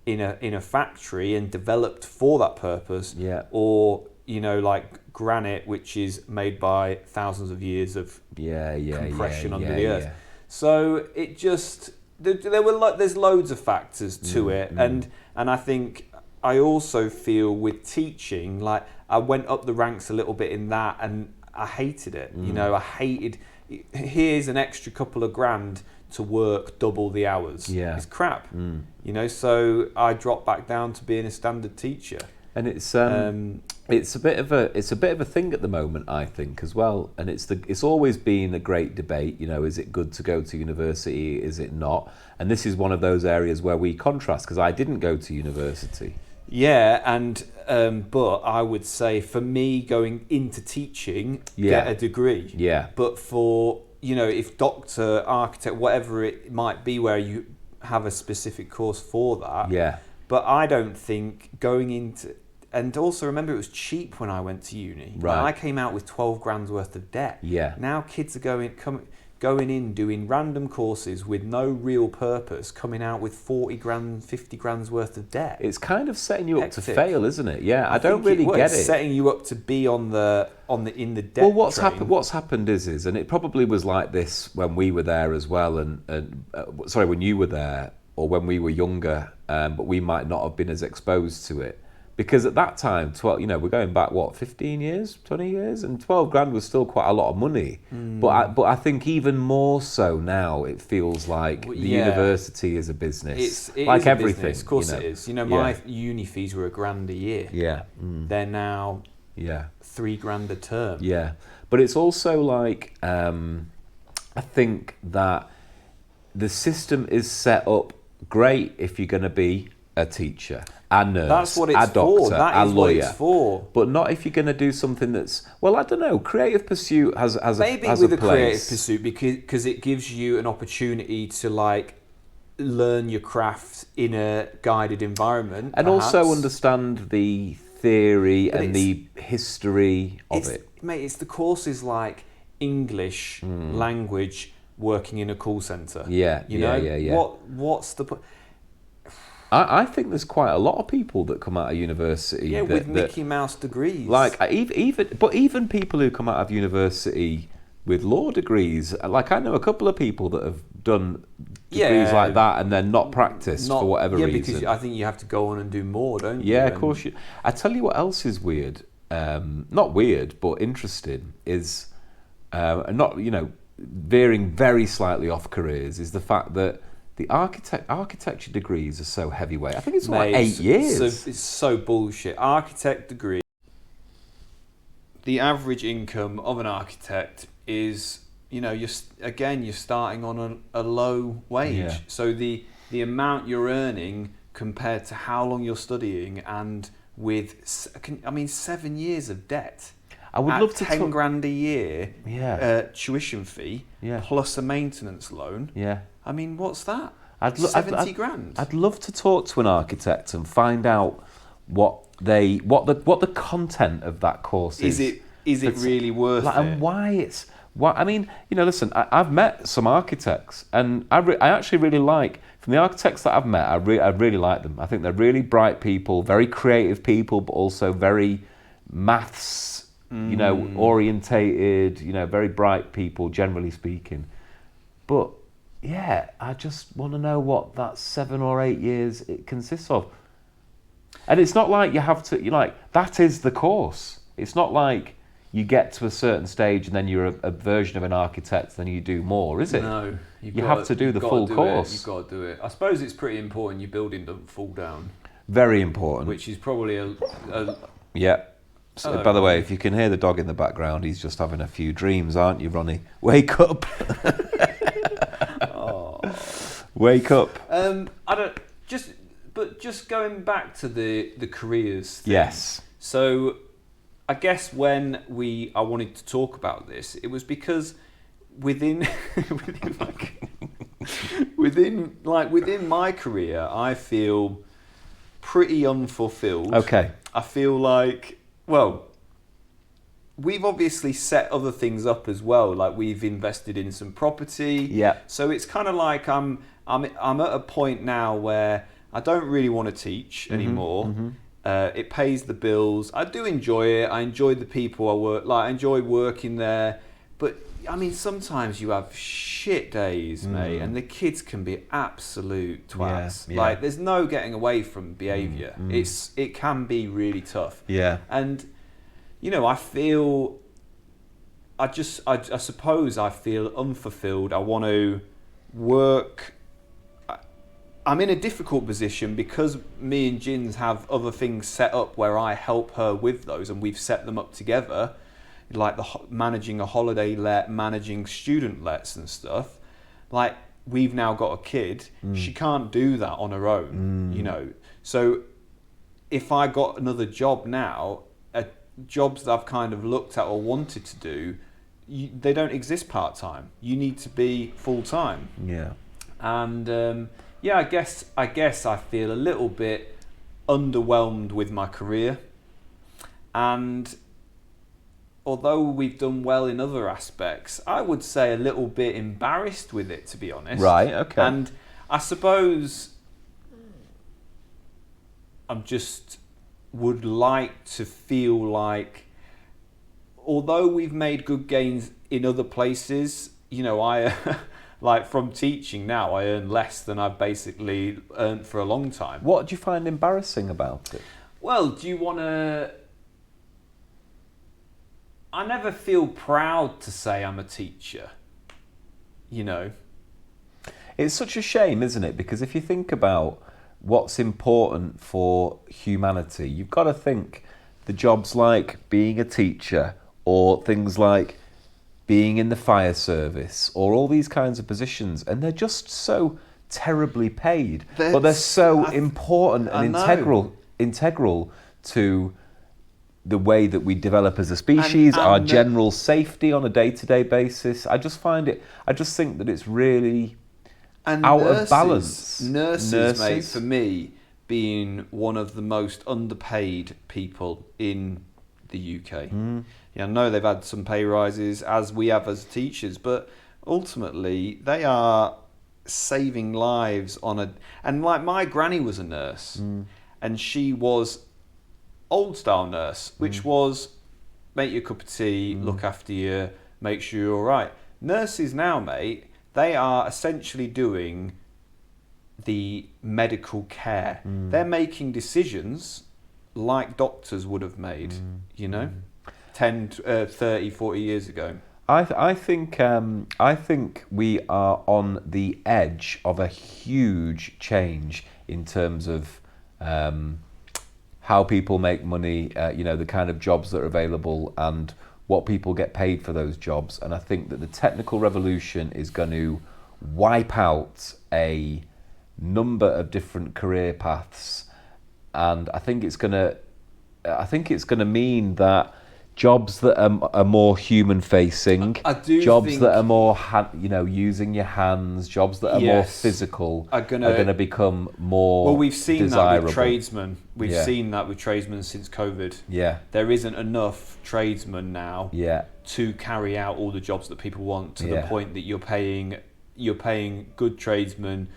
in a factory and developed for that purpose, or like granite, which is made by thousands of years of compression under the earth. So it just there's loads of factors to it, and I think I also feel with teaching, like I went up the ranks a little bit in that, and I hated it. I hated. Here's an extra couple of grand to work double the hours. Yeah. It's crap. So I dropped back down to being a standard teacher. And it's a bit of a thing at the moment, I think, as well. And it's always been a great debate. Is it good to go to university? Is it not? And this is one of those areas where we contrast, because I didn't go to university. Yeah, and but I would say for me, going into teaching, get a degree. Yeah. But for if doctor, architect, whatever it might be, where you have a specific course for that. Yeah. But I don't think going into, and also remember it was cheap when I went to uni. Right. I came out with 12 grand's worth of debt. Yeah. Now kids are going in doing random courses with no real purpose, coming out with 40 grand, 50 grand's worth of debt. It's kind of setting you up to fail, isn't it? Yeah, I don't think really get it's it. setting you up to be in the debt. Well, what's train. what's happened is, and it probably was like this when we were there as well, and when you were there, or when we were younger, but we might not have been as exposed to it. Because at that time, we're going back, 15 years, 20 years? And 12 grand was still quite a lot of money. But I think even more so now, it feels like the university is a business. It like is a everything. business. Of course it is. My uni fees were £1,000 a year. Yeah. They're now £3,000 a term. Yeah. But it's also like, I think that the system is set up great if you're going to be a teacher, a nurse, that's what it's a doctor, for. That a is lawyer. What it's for. But not if you're going to do something that's, I don't know, creative pursuit has maybe has with a a place. creative pursuit because it gives you an opportunity to learn your craft in a guided environment, and perhaps. also understand the theory and the history of it. Mate, it's the courses like English language working in a call centre. Yeah. What's the point? I think there's quite a lot of people that come out of university with Mickey Mouse degrees. Even people who come out of university with law degrees. Like I know a couple of people that have done degrees like that and then not practiced for whatever reason. Because I think you have to go on and do more, don't you? Yeah, of course you. I tell you what else is weird. Not weird, but interesting is not veering very slightly off careers is the fact that the architecture degrees are so heavyweight. I think it's like 8 years. It's so bullshit. Architect degree. The average income of an architect is, you're starting on a low wage. Yeah. So the amount you're earning compared to how long you're studying, and with 7 years of debt. I would love to 10 grand a year. Yeah. Tuition fee. Yeah. Plus a maintenance loan. Yeah. What's that? 70 grand. I'd love to talk to an architect and find out what the content of that course is. Is it really worth it? And why it's listen, I've met some architects, and I actually really like, from the architects that I've met, I really like them. I think they're really bright people, very creative people, but also very maths orientated, very bright people, generally speaking. But yeah, I just want to know what that 7 or 8 years it consists of. And it's not like you have to, that is the course. It's not like you get to a certain stage and then you're a version of an architect, then you do more, is it? No. You have to do the full course. You've got to do it. I suppose it's pretty important your building doesn't fall down. Very important. Which is probably a yeah. So, Hello, by the way, Ronnie. if you can hear the dog in the background, he's just having a few dreams, aren't you, Ronnie? Wake up. oh. Wake up. Just going back to the careers thing. Yes. So I guess when I wanted to talk about this, it was because within within my career, I feel pretty unfulfilled. Okay. I feel like, well, we've obviously set other things up as well. Like we've invested in some property. Yeah. So it's kind of like I'm at a point now where I don't really want to teach anymore. It pays the bills. I do enjoy it. I enjoy the people I work. Like I enjoy working there. But I mean, sometimes you have shit days, mate, and the kids can be absolute twats. Yeah. Like there's no getting away from behaviour. It can be really tough. Yeah. And you know, I suppose I feel unfulfilled. I want to work. I'm in a difficult position because me and Jins have other things set up where I help her with those, and we've set them up together, like managing a holiday let, managing student lets and stuff. Like we've now got a kid, she can't do that on her own, you know. So if I got another job now, jobs that I've kind of looked at or wanted to do, they don't exist part-time. You need to be full-time. Yeah. And I guess I feel a little bit underwhelmed with my career. And although we've done well in other aspects, I would say a little bit embarrassed with it, to be honest. Right, okay. And I suppose I'm just would like to feel like, although we've made good gains in other places, you know, I like from teaching now, I earn less than I've basically earned for a long time. What do you find embarrassing about it? Well, do you want to... I never feel proud to say I'm a teacher, you know. It's such a shame, isn't it? Because if you think about what's important for humanity, you've got to think the jobs like being a teacher or things like being in the fire service or all these kinds of positions, and they're just so terribly paid, but they're so important and integral to the way that we develop as a species, and our general safety on a day-to-day basis. I just think that it's really out of balance. Nurses, mate, for me, being one of the most underpaid people in the UK. Yeah, I know they've had some pay rises, as we have as teachers, but ultimately they are saving lives and like my granny was a nurse, and she was old style nurse, which was make you a cup of tea, look after you, make sure you're all right. Nurses now, mate, they are essentially doing the medical care. They're making decisions like doctors would have made, you know, 10, 30, 40 years ago. I think we are on the edge of a huge change in terms of how people make money, you know, the kind of jobs that are available and what people get paid for those jobs. And I think that the technical revolution is going to wipe out a number of different career paths, and I think it's going to mean that jobs that are more human facing, jobs that are more using your hands, jobs that are more physical are going to become more Well, we've seen desirable. that with tradesmen. We've seen that with tradesmen since COVID. Yeah. There isn't enough tradesmen now Yeah. to carry out all the jobs that people want, to the point that you're paying good tradesmen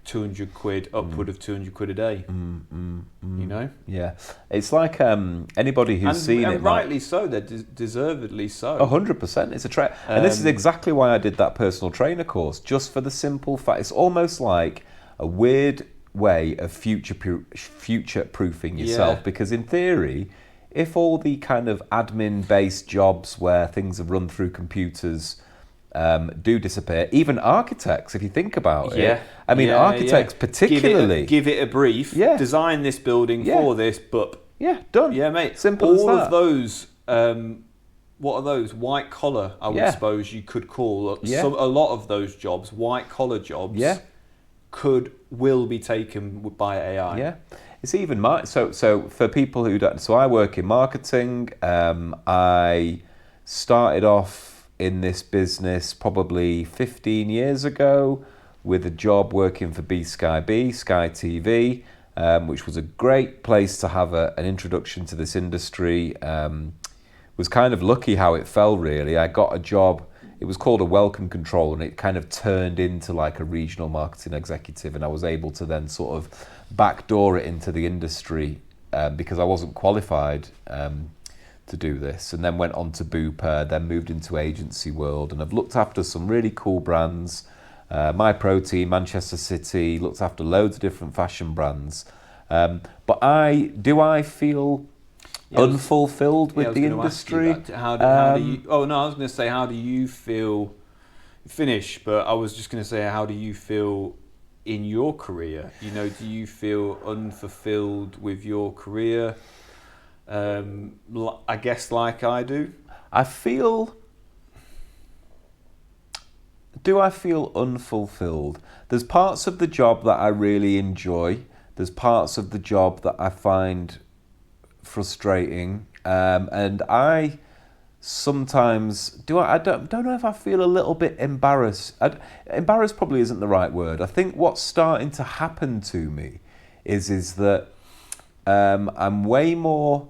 200 quid, upward of 200 quid a day. You know? Yeah. It's like anybody who's seen it. And rightly so, they're deservedly so. 100%. It's a trend. And this is exactly why I did that personal trainer course, just for the simple fact. It's almost like a weird way of future-proofing yourself, because in theory, if all the kind of admin-based jobs where things are run through computers do disappear, even architects, if you think about it. I mean, architects particularly. Give it a brief. Yeah. Design this building for this, but yeah, done. Yeah, mate. Simple all as that. Of those. What are those? White collar, I would suppose you could call. A lot of those jobs, white collar jobs, will be taken by AI. Yeah. It's even so for people who don't. So I work in marketing. I started off in this business probably 15 years ago with a job working for Sky TV, which was a great place to have an introduction to this industry. Was kind of lucky how it fell, really. I got a job, it was called a welcome control, and it kind of turned into like a regional marketing executive, and I was able to then sort of backdoor it into the industry because I wasn't qualified to do this, and then went on to Bupa, then moved into agency world, and I've looked after some really cool brands, My Protein, Manchester City, looked after loads of different fashion brands. But I feel unfulfilled with the industry. How do you? Oh no, I was going to say, how do you feel? Finish, but I was just going to say, how do you feel in your career? You know, do you feel unfulfilled with your career? I guess like I do. Do I feel unfulfilled? There's parts of the job that I really enjoy. There's parts of the job that I find frustrating, and I sometimes I don't know if I feel a little bit embarrassed. Embarrassed probably isn't the right word. I think what's starting to happen to me is that I'm way more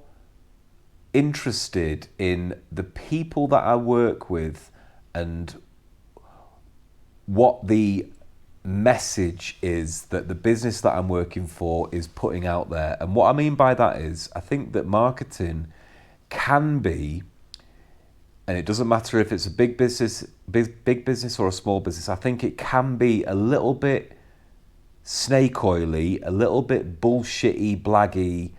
interested in the people that I work with and what the message is that the business that I'm working for is putting out there. And what I mean by that is, I think that marketing can be, and it doesn't matter if it's a big business or a small business, I think it can be a little bit snake oily, a little bit bullshitty, blaggy.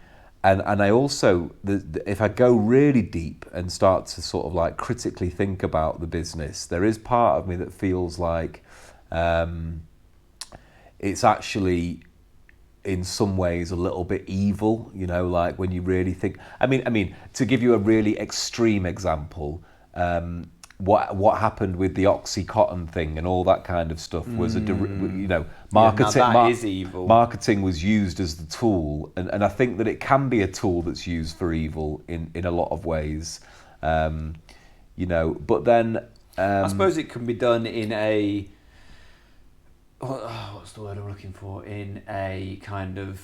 And I also, if I go really deep and start to sort of like critically think about the business, there is part of me that feels like it's actually in some ways a little bit evil, you know, like when you really think. I mean, to give you a really extreme example, what happened with the Oxycontin thing and all that kind of stuff was marketing. Yeah, that is evil. Marketing was used as the tool, and I think that it can be a tool that's used for evil in a lot of ways, But then I suppose it can be done in a. What's the word I'm looking for? In a kind of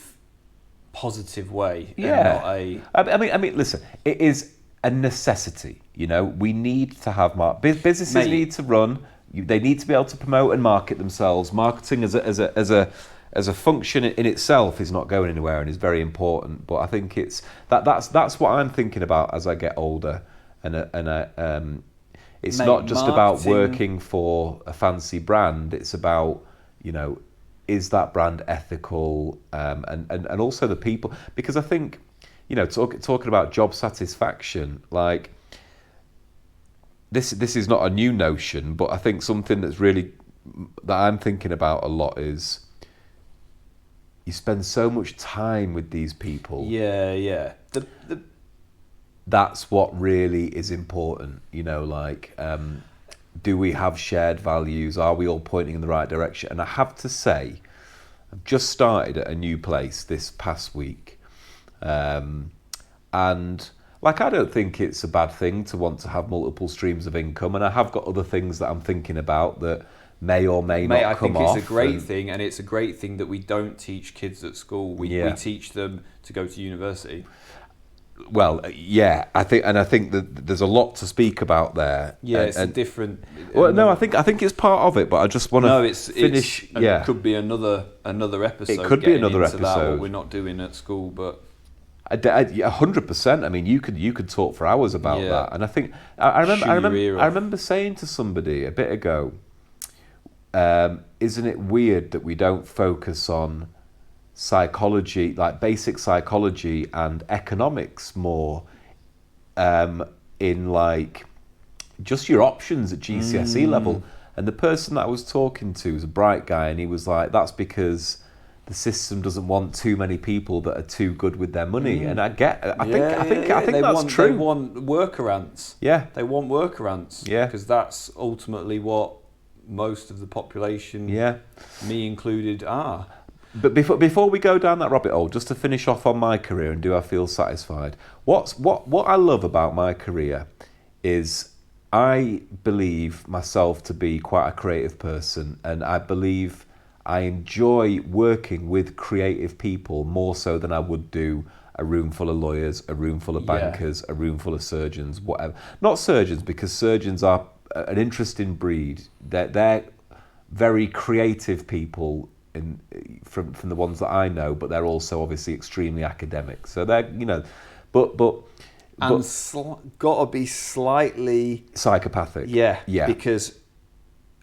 positive way. Yeah. And not I mean, listen, it is a necessity. You know, we need to have businesses need to run. They need to be able to promote and market themselves. Marketing as a function in itself is not going anywhere and is very important. But I think it's that's what I'm thinking about as I get older, and it's not just about working for a fancy brand. It's about, you know, is that brand ethical, and also the people, because I think, you know, talking about job satisfaction, like this is not a new notion, but I think something that I'm thinking about a lot is you spend so much time with these people. Yeah. That's what really is important, you know, like, do we have shared values? Are we all pointing in the right direction? And I have to say, I've just started at a new place this past week. And like, I don't think it's a bad thing to want to have multiple streams of income. And I have got other things that I'm thinking about that may or may not come off. I think it's a great thing, and it's a great thing that we don't teach kids at school. We teach them to go to university. Well, yeah, I think that there's a lot to speak about there. Yeah, it's a different. Well, no, I think it's part of it, but I just want to finish. It could be another episode. It could be another episode. That, what we're not doing at school, but 100%. I mean, you could talk for hours about that, and I think I remember saying to somebody a bit ago, isn't it weird that we don't focus on psychology, like basic psychology and economics more, in like just your options at GCSE level. And the person that I was talking to was a bright guy, and he was like, that's because the system doesn't want too many people that are too good with their money. And I think that's true. They want workarounds. Yeah. They want workarounds. Yeah. Because that's ultimately what most of the population, me included, are. But before we go down that rabbit hole, just to finish off on my career and do I feel satisfied, what I love about my career is I believe myself to be quite a creative person, and I believe I enjoy working with creative people more so than I would do a room full of lawyers, a room full of bankers, a room full of surgeons, whatever. Not surgeons, because surgeons are an interesting breed. They're very creative people from the ones that I know, but they're also obviously extremely academic. So they're, but got to be slightly psychopathic. Yeah. Because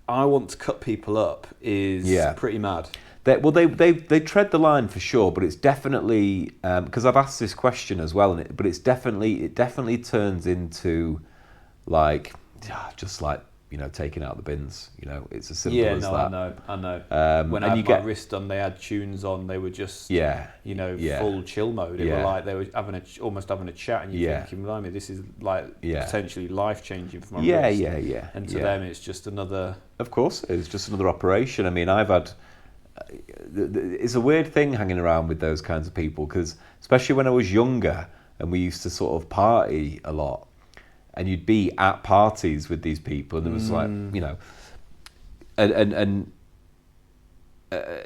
I want to cut people up is pretty mad. They tread the line for sure, but it's definitely because I've asked this question as well, but it definitely turns into like just like taking out the bins. It's as simple as that. I know. When I had my wrist done, they had tunes on. They were just full chill mode. They were like they were almost having a chat, and you're thinking, blimey, this is like potentially life changing for my wrist. And to them, it's just another. Of course, it's just another operation. I mean, I've had. It's a weird thing hanging around with those kinds of people, because especially when I was younger and we used to sort of party a lot, and you'd be at parties with these people, and it was like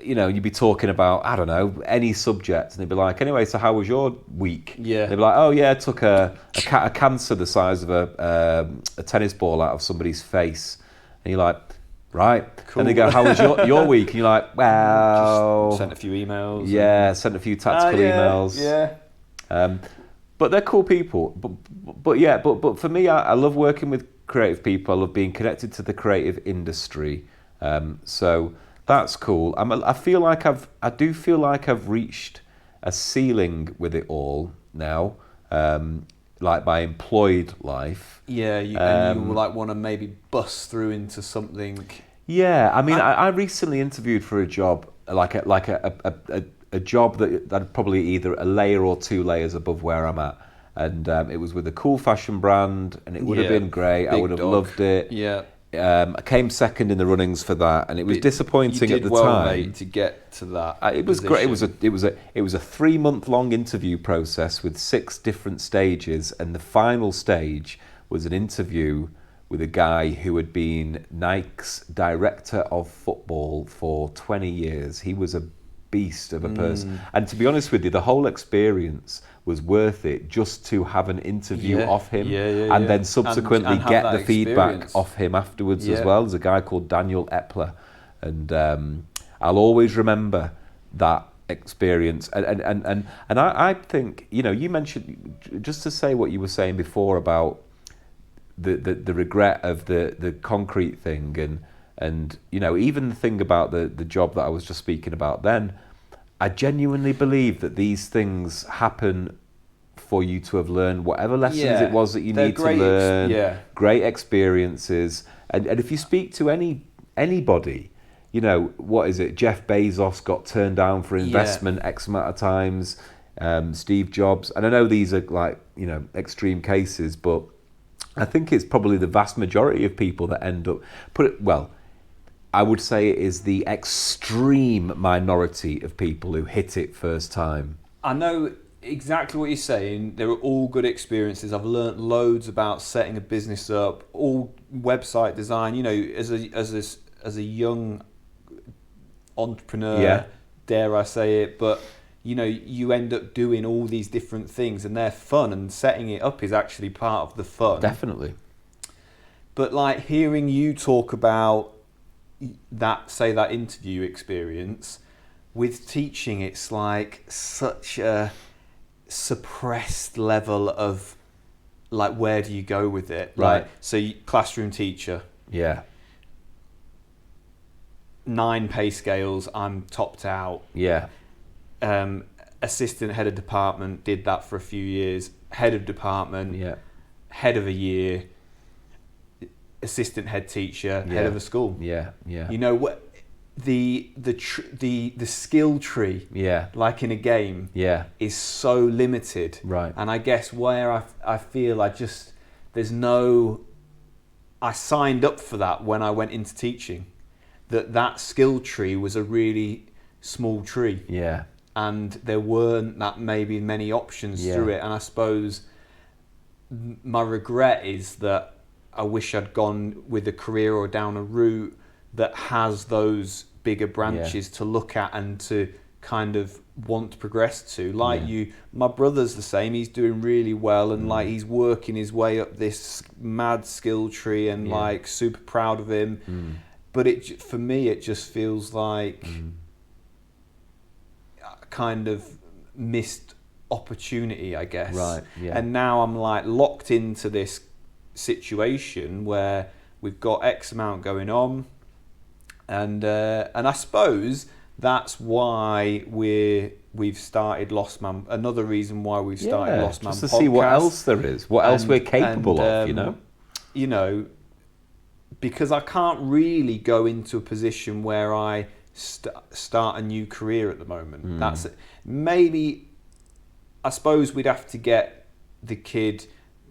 you'd be talking about, I don't know, any subject, and they'd be like, anyway, so how was your week? Yeah. They'd be like, oh yeah, I took a cancer the size of a tennis ball out of somebody's face, and you're like, right. Cool. And they go, how was your week? And you're like, well... Just sent a few emails. Yeah, sent a few tactical emails. Yeah. But they're cool people. But for me, I love working with creative people. I love being connected to the creative industry. So that's cool. I do feel like I've reached a ceiling with it all now. Like my employed life. Yeah, and you like want to maybe bust through into something. Yeah, I mean, I recently interviewed for a job, like a job that probably either a layer or 2 layers above where I'm at, and it was with a cool fashion brand, and it would have been great. I would have loved it. Yeah. I came second in the runnings for that, and it was disappointing at the time. Mate, to get to that. It was great. It was a 3-month-long interview process with 6 different stages, and the final stage was an interview with a guy who had been Nike's director of football for 20 years. He was a beast of a person, and to be honest with you, the whole experience was worth it just to have an interview off him, and then subsequently and get the feedback off him afterwards as well. There's a guy called Daniel Epler, and I'll always remember that experience. And I think, you mentioned, just to say what you were saying before about the regret of the concrete thing, and even the thing about the job that I was just speaking about then, I genuinely believe that these things happen for you to have learned whatever lessons it was that you need to learn. Great experiences. And if you speak to anybody, what is it? Jeff Bezos got turned down for investment X amount of times. Steve Jobs. And I know these are like, extreme cases, but I think it's probably the vast majority of people that end up... I would say it is the extreme minority of people who hit it first time. I know exactly what you're saying. They were all good experiences. I've learnt loads about setting a business up, all website design. As a young entrepreneur, dare I say it, but you end up doing all these different things, and they're fun, and setting it up is actually part of the fun. Definitely. But like hearing you talk about that interview experience with teaching, it's like such a suppressed level of like, where do you go with it? Right. So classroom teacher. Yeah. 9 pay scales, I'm topped out. Yeah. assistant head of department, did that for a few years, head of department, head of a year, assistant head teacher, head of a school. Yeah, yeah. You know what? The skill tree, like in a game, is so limited. Right. And I guess where I feel I signed up for that when I went into teaching, that skill tree was a really small tree. Yeah. And there weren't that maybe many options through it. And I suppose my regret is that I wish I'd gone with a career or down a route that has those bigger branches to look at and to kind of want to progress to. Like my brother's the same. He's doing really well, and like he's working his way up this mad skill tree, and like super proud of him. But for me, it just feels like kind of missed opportunity, I guess. Right. Yeah. And now I'm like locked into this situation where we've got X amount going on, and I suppose that's why we've started Lost Man. Another reason why we've started Lost Man just to podcast, see what else there is, what else we're capable of. You know, because I can't really go into a position where I start a new career at the moment. That's maybe, I suppose we'd have to get the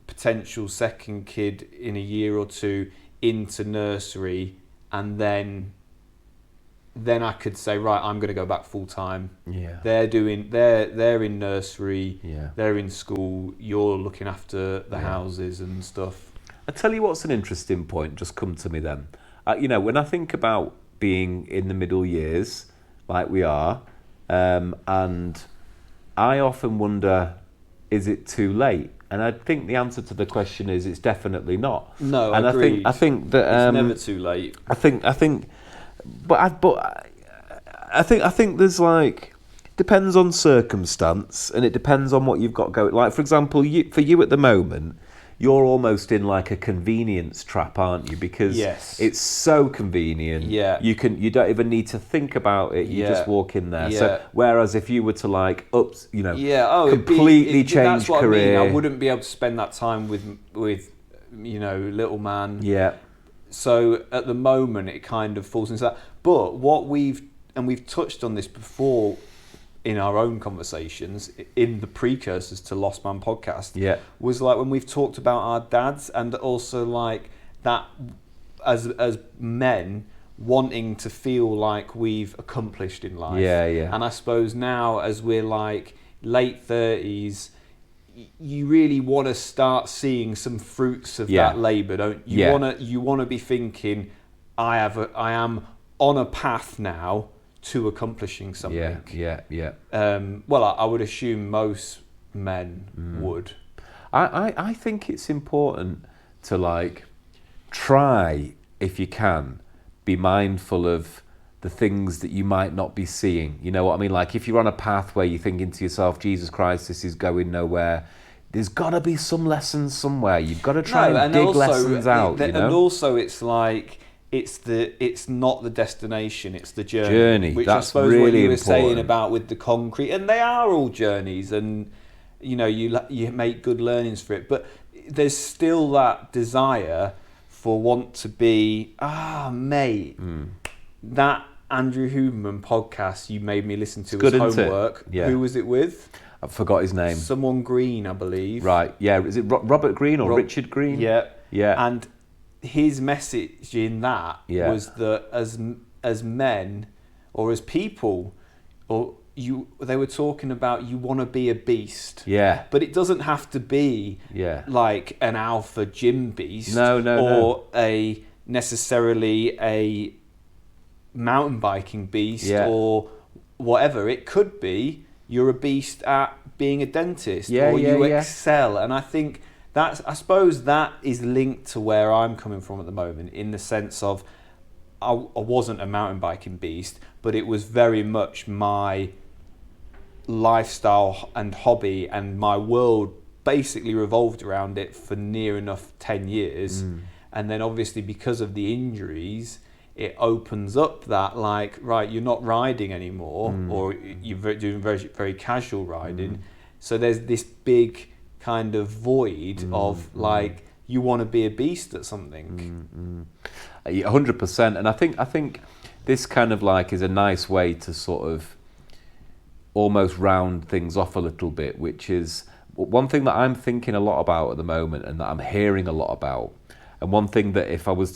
potential second kid in a year or two into nursery, and then I could say, right, I'm going to go back full time. Yeah. They're in nursery, they're in school, you're looking after the houses and stuff. I tell you what's an interesting point just come to me then. When I think about being in the middle years like we are, and I often wonder, is it too late? And I think the answer to the question is it's definitely not. No, and agreed. I think that it's never too late. I think there's like, depends on circumstance, and it depends on what you've got going. Like for example, for you at the moment, you're almost in like a convenience trap, aren't you? Because it's so convenient. Yeah. You don't even need to think about it. You just walk in there. Yeah. So whereas if you were to like completely change that's what career, I wouldn't be able to spend that time with little man. Yeah. So at the moment it kind of falls into that. But what we've touched on this before in our own conversations, in the precursors to Lost Man podcast, was like when we've talked about our dads, and also like that as men wanting to feel like we've accomplished in life. And I suppose now as we're like late 30s, you really want to start seeing some fruits of that labour, don't you? You want to be thinking, I am on a path now to accomplishing something. Well, I would assume most men would. I think it's important to like try, if you can, be mindful of the things that you might not be seeing. You know what I mean? Like if you're on a path where you're thinking to yourself, Jesus Christ, this is going nowhere, there's got to be some lessons somewhere. You've got to try and dig lessons out. And also it's like, it's not the destination, it's the journey. Which that's I suppose really what you were important. saying about with the concrete, and they are all journeys, and you make good learnings for it. But there's still that desire for want to be, mate, that Andrew Huberman podcast you made me listen to as homework. Yeah. Who was it with? I forgot his name. Someone Green, I believe. Right, yeah. Is it Robert Green or Richard Green? Yeah. Yeah. And his message in that was that as men or as people, they were talking about you want to be a beast. Yeah. But it doesn't have to be like an alpha gym beast. Or necessarily a mountain biking beast or whatever. It could be you're a beast at being a dentist or you excel. And I think I suppose that is linked to where I'm coming from at the moment, in the sense of I wasn't a mountain biking beast, but it was very much my lifestyle and hobby, and my world basically revolved around it for near enough 10 years. And then obviously because of the injuries, it opens up that, like, right, you're not riding anymore, or you're doing very, very casual riding. So there's this big kind of void of, like, you want to be a beast at something. 100%. And I think this kind of like is a nice way to sort of almost round things off a little bit, which is one thing that I'm thinking a lot about at the moment, and that I'm hearing a lot about, and one thing that if I was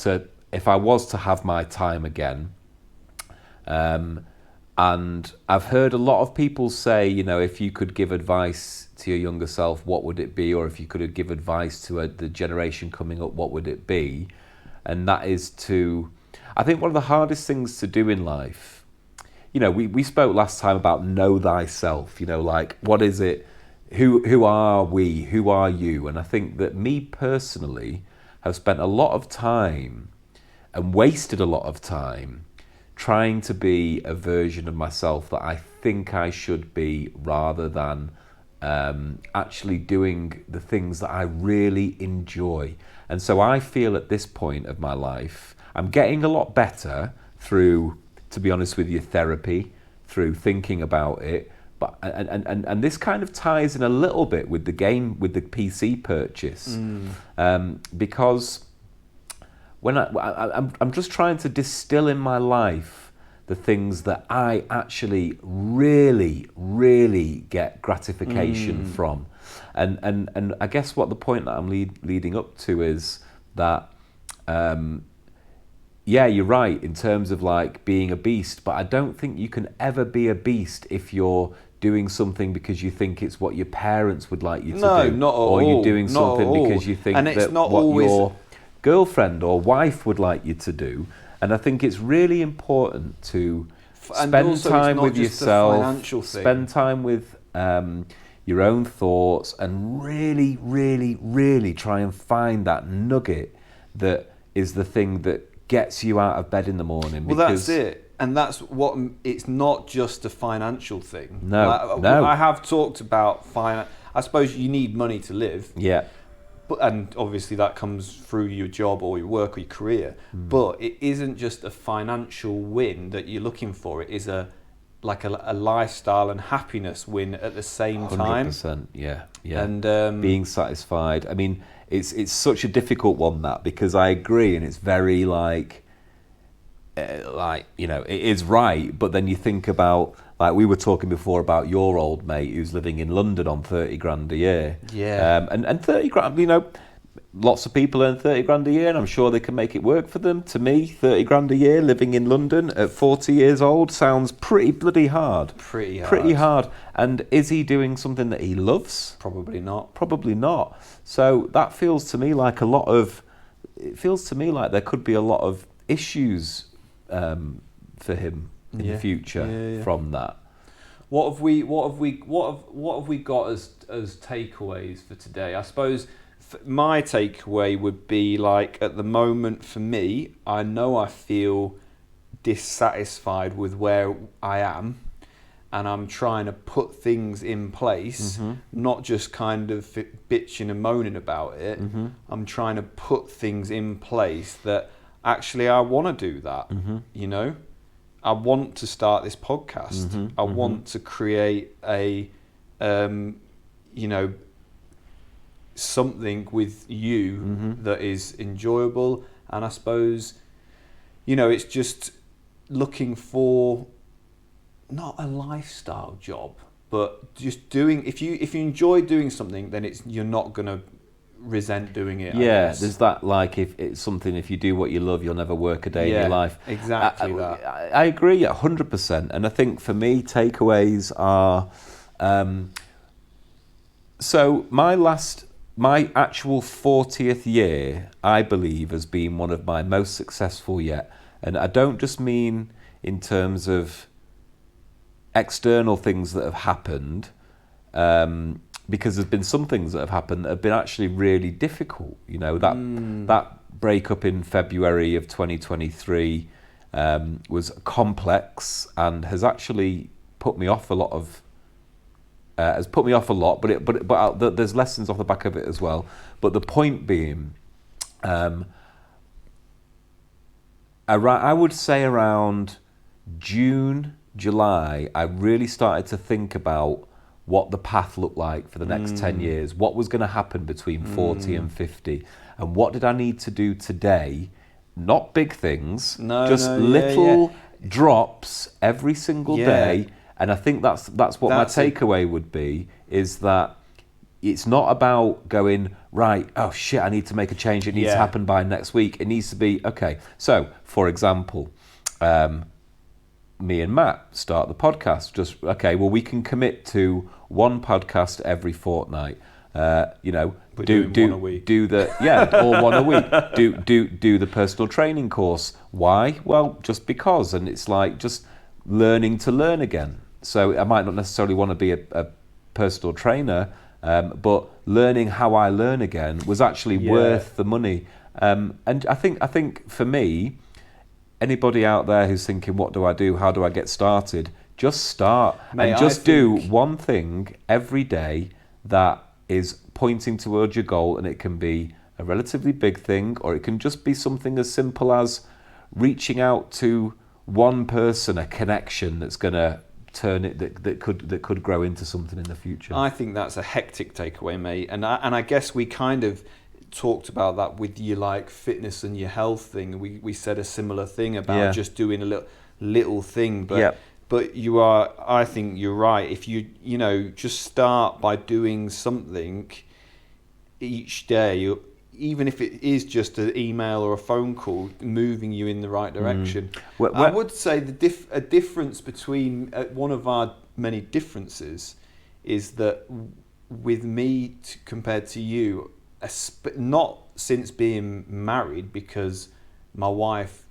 to have my time again, and I've heard a lot of people say, you know, if you could give advice to your younger self, what would it be? Or if you could give advice to the generation coming up, what would it be? And that is to, I think one of the hardest things to do in life, you know, we spoke last time about know thyself, you know, like, what is it? Who are we? Who are you? And I think that me personally have spent a lot of time and wasted a lot of time trying to be a version of myself that I think I should be, rather than actually doing the things that I really enjoy. And so I feel at this point of my life, I'm getting a lot better through, to be honest with you, therapy, through thinking about it. But and this kind of ties in a little bit with the PC purchase, because when I'm just trying to distill in my life the things that I actually really, really get gratification from, and I guess what the point that I'm leading up to is that, yeah, you're right in terms of like being a beast, but I don't think you can ever be a beast if you're doing something because you think it's what your parents would like you to do. No, not at all. Or you're doing Not something at all. because you think And it's that not what always your girlfriend or wife would like you to do. And I think it's really important to And spend also, time it's not with just a yourself, financial thing. spend time with your own thoughts, and really, really, really try and find that nugget that is the thing that gets you out of bed in the morning. Well, that's it. And that's what, it's not just a financial thing. No, no. I have talked about finance. I suppose you need money to live. Yeah. But, and obviously that comes through your job or your work or your career. But it isn't just a financial win that you're looking for. It is a lifestyle and happiness win at the same time. 100%, yeah, yeah. And being satisfied. I mean, it's such a difficult one, that, because I agree, and it's very like, you know, it is right, but then you think about, like we were talking before about your old mate who's living in London on 30 grand a year. Yeah. And 30 grand, you know, lots of people earn 30 grand a year, and I'm sure they can make it work for them. To me, 30 grand a year living in London at 40 years old sounds pretty bloody hard. Pretty hard. And is he doing something that he loves? Probably not. Probably not. So that feels to me like it feels to me like there could be a lot of issues for him in the future from that. What have we got as takeaways for today? I suppose my takeaway would be, like, at the moment for me, I know I feel dissatisfied with where I am, and I'm trying to put things in place, not just kind of bitching and moaning about it. I'm trying to put things in place that actually I want to do that. You know, I want to start this podcast. I want to create a, you know, something with you that is enjoyable. And I suppose, you know, it's just looking for not a lifestyle job, but just doing, if you enjoy doing something, then you're not gonna resent doing it. Yeah, there's that, like, if it's something, if you do what you love, you'll never work a day in your life. Exactly. I agree 100%. And I think for me, takeaways are, so my actual 40th year, I believe, has been one of my most successful yet. And I don't just mean in terms of external things that have happened, because there's been some things that have happened that have been actually really difficult. You know, that breakup in February of 2023 was complex and has actually put me off a lot of. But there's lessons off the back of it as well. But the point being, I would say around June, July, I really started to think about what the path looked like for the next 10 years, what was going to happen between 40 and 50, and what did I need to do today, not big things, just little drops every single day. And I think that's what my takeaway would be, is that it's not about going, right, oh shit, I need to make a change, it needs to happen by next week. It needs to be, okay, so for example, me and Matt start the podcast. Just, okay, well, we can commit to one podcast every fortnight. Do the or one a week. Do the personal training course. Why? Well, just because. And it's like just learning to learn again. So I might not necessarily want to be a personal trainer, but learning how I learn again was actually worth the money. And I think for me, anybody out there who's thinking, what do I do? How do I get started? Just start. Mate, and just do one thing every day that is pointing towards your goal, and it can be a relatively big thing, or it can just be something as simple as reaching out to one person, a connection that's going to turn it, that could grow into something in the future. I think that's a hectic takeaway, mate. And I guess we kind of talked about that with your like fitness and your health thing. We said a similar thing about just doing a little thing, but but I think you're right. If you just start by doing something each day, even if it is just an email or a phone call, moving you in the right direction. I would say a difference between one of our many differences is that with me compared to you, not since being married, because my wife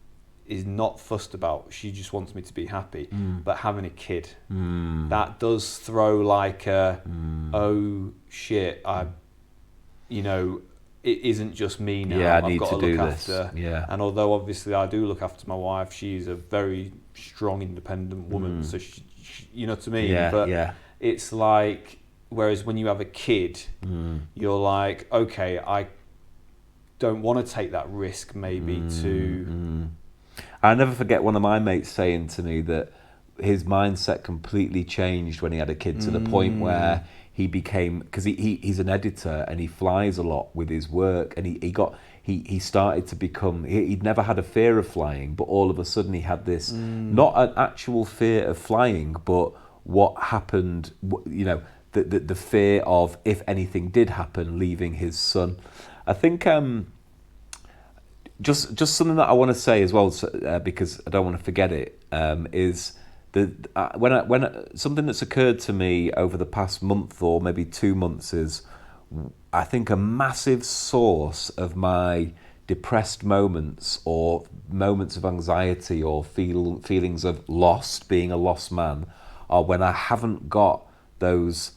is not fussed about, she just wants me to be happy, but having a kid, that does throw like oh shit, it isn't just me now. I've got to look after. And although obviously I do look after my wife, she's a very strong, independent woman. So she, you know what I mean? But it's like, whereas when you have a kid, you're like, okay, I don't want to take that risk maybe to... I'll never forget one of my mates saying to me that his mindset completely changed when he had a kid, to the point where he became, because he's an editor and he flies a lot with his work, and he started to become, he'd never had a fear of flying, but all of a sudden he had this, not an actual fear of flying, but what happened, the fear of, if anything did happen, leaving his son. I think just something that I want to say as well, because I don't want to forget it, is that something that's occurred to me over the past month or maybe 2 months is, I think a massive source of my depressed moments or moments of anxiety or feelings of lost, being a lost man, are when I haven't got those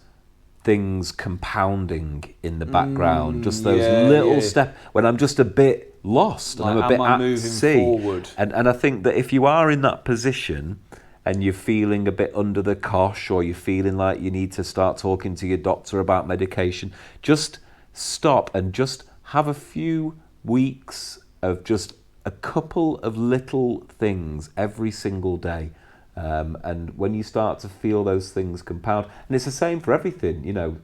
things compounding in the background, just those little steps when I'm just a bit lost, like, and I'm a bit at sea. Forward? And I think that if you are in that position and you're feeling a bit under the cosh, or you're feeling like you need to start talking to your doctor about medication, just stop and just have a few weeks of just a couple of little things every single day. And when you start to feel those things compound, and it's the same for everything,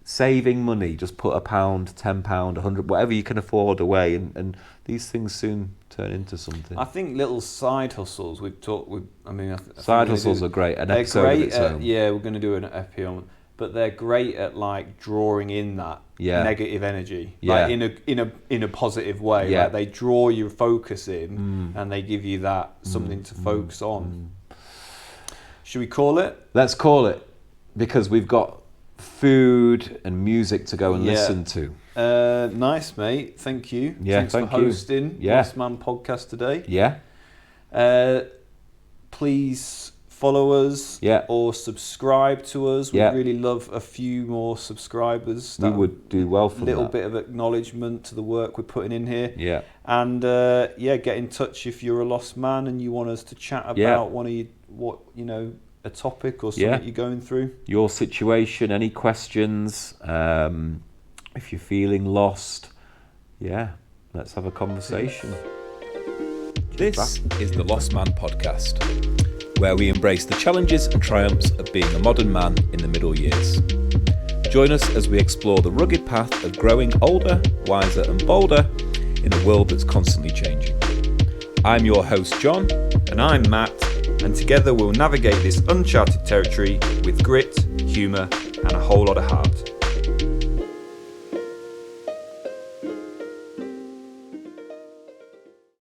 saving money, just put £1, £10, £100, whatever you can afford away, and these things soon turn into something. I think little side hustles, side hustles are great. An episode of its own. We're going to do an epi on, but they're great at like drawing in that negative energy, like in a positive way. Like they draw your focus in, and they give you that something to focus on. Should we call it? Let's call it, because we've got food and music to go and listen to. Nice, mate. Thank you. Thanks for hosting Lost Man Podcast today. Please follow us or subscribe to us. We'd really love a few more subscribers. We would do well for that. A little bit of acknowledgement to the work we're putting in here. And get in touch if you're a lost man and you want us to chat about a topic or something you're going through. Your situation, any questions, if you're feeling lost, let's have a conversation. This is the Lost Man podcast, where we embrace the challenges and triumphs of being a modern man in the middle years. Join us as we explore the rugged path of growing older, wiser and bolder in a world that's constantly changing. I'm your host John. And I'm Matt, and together we'll navigate this uncharted territory with grit, humour and a whole lot of heart.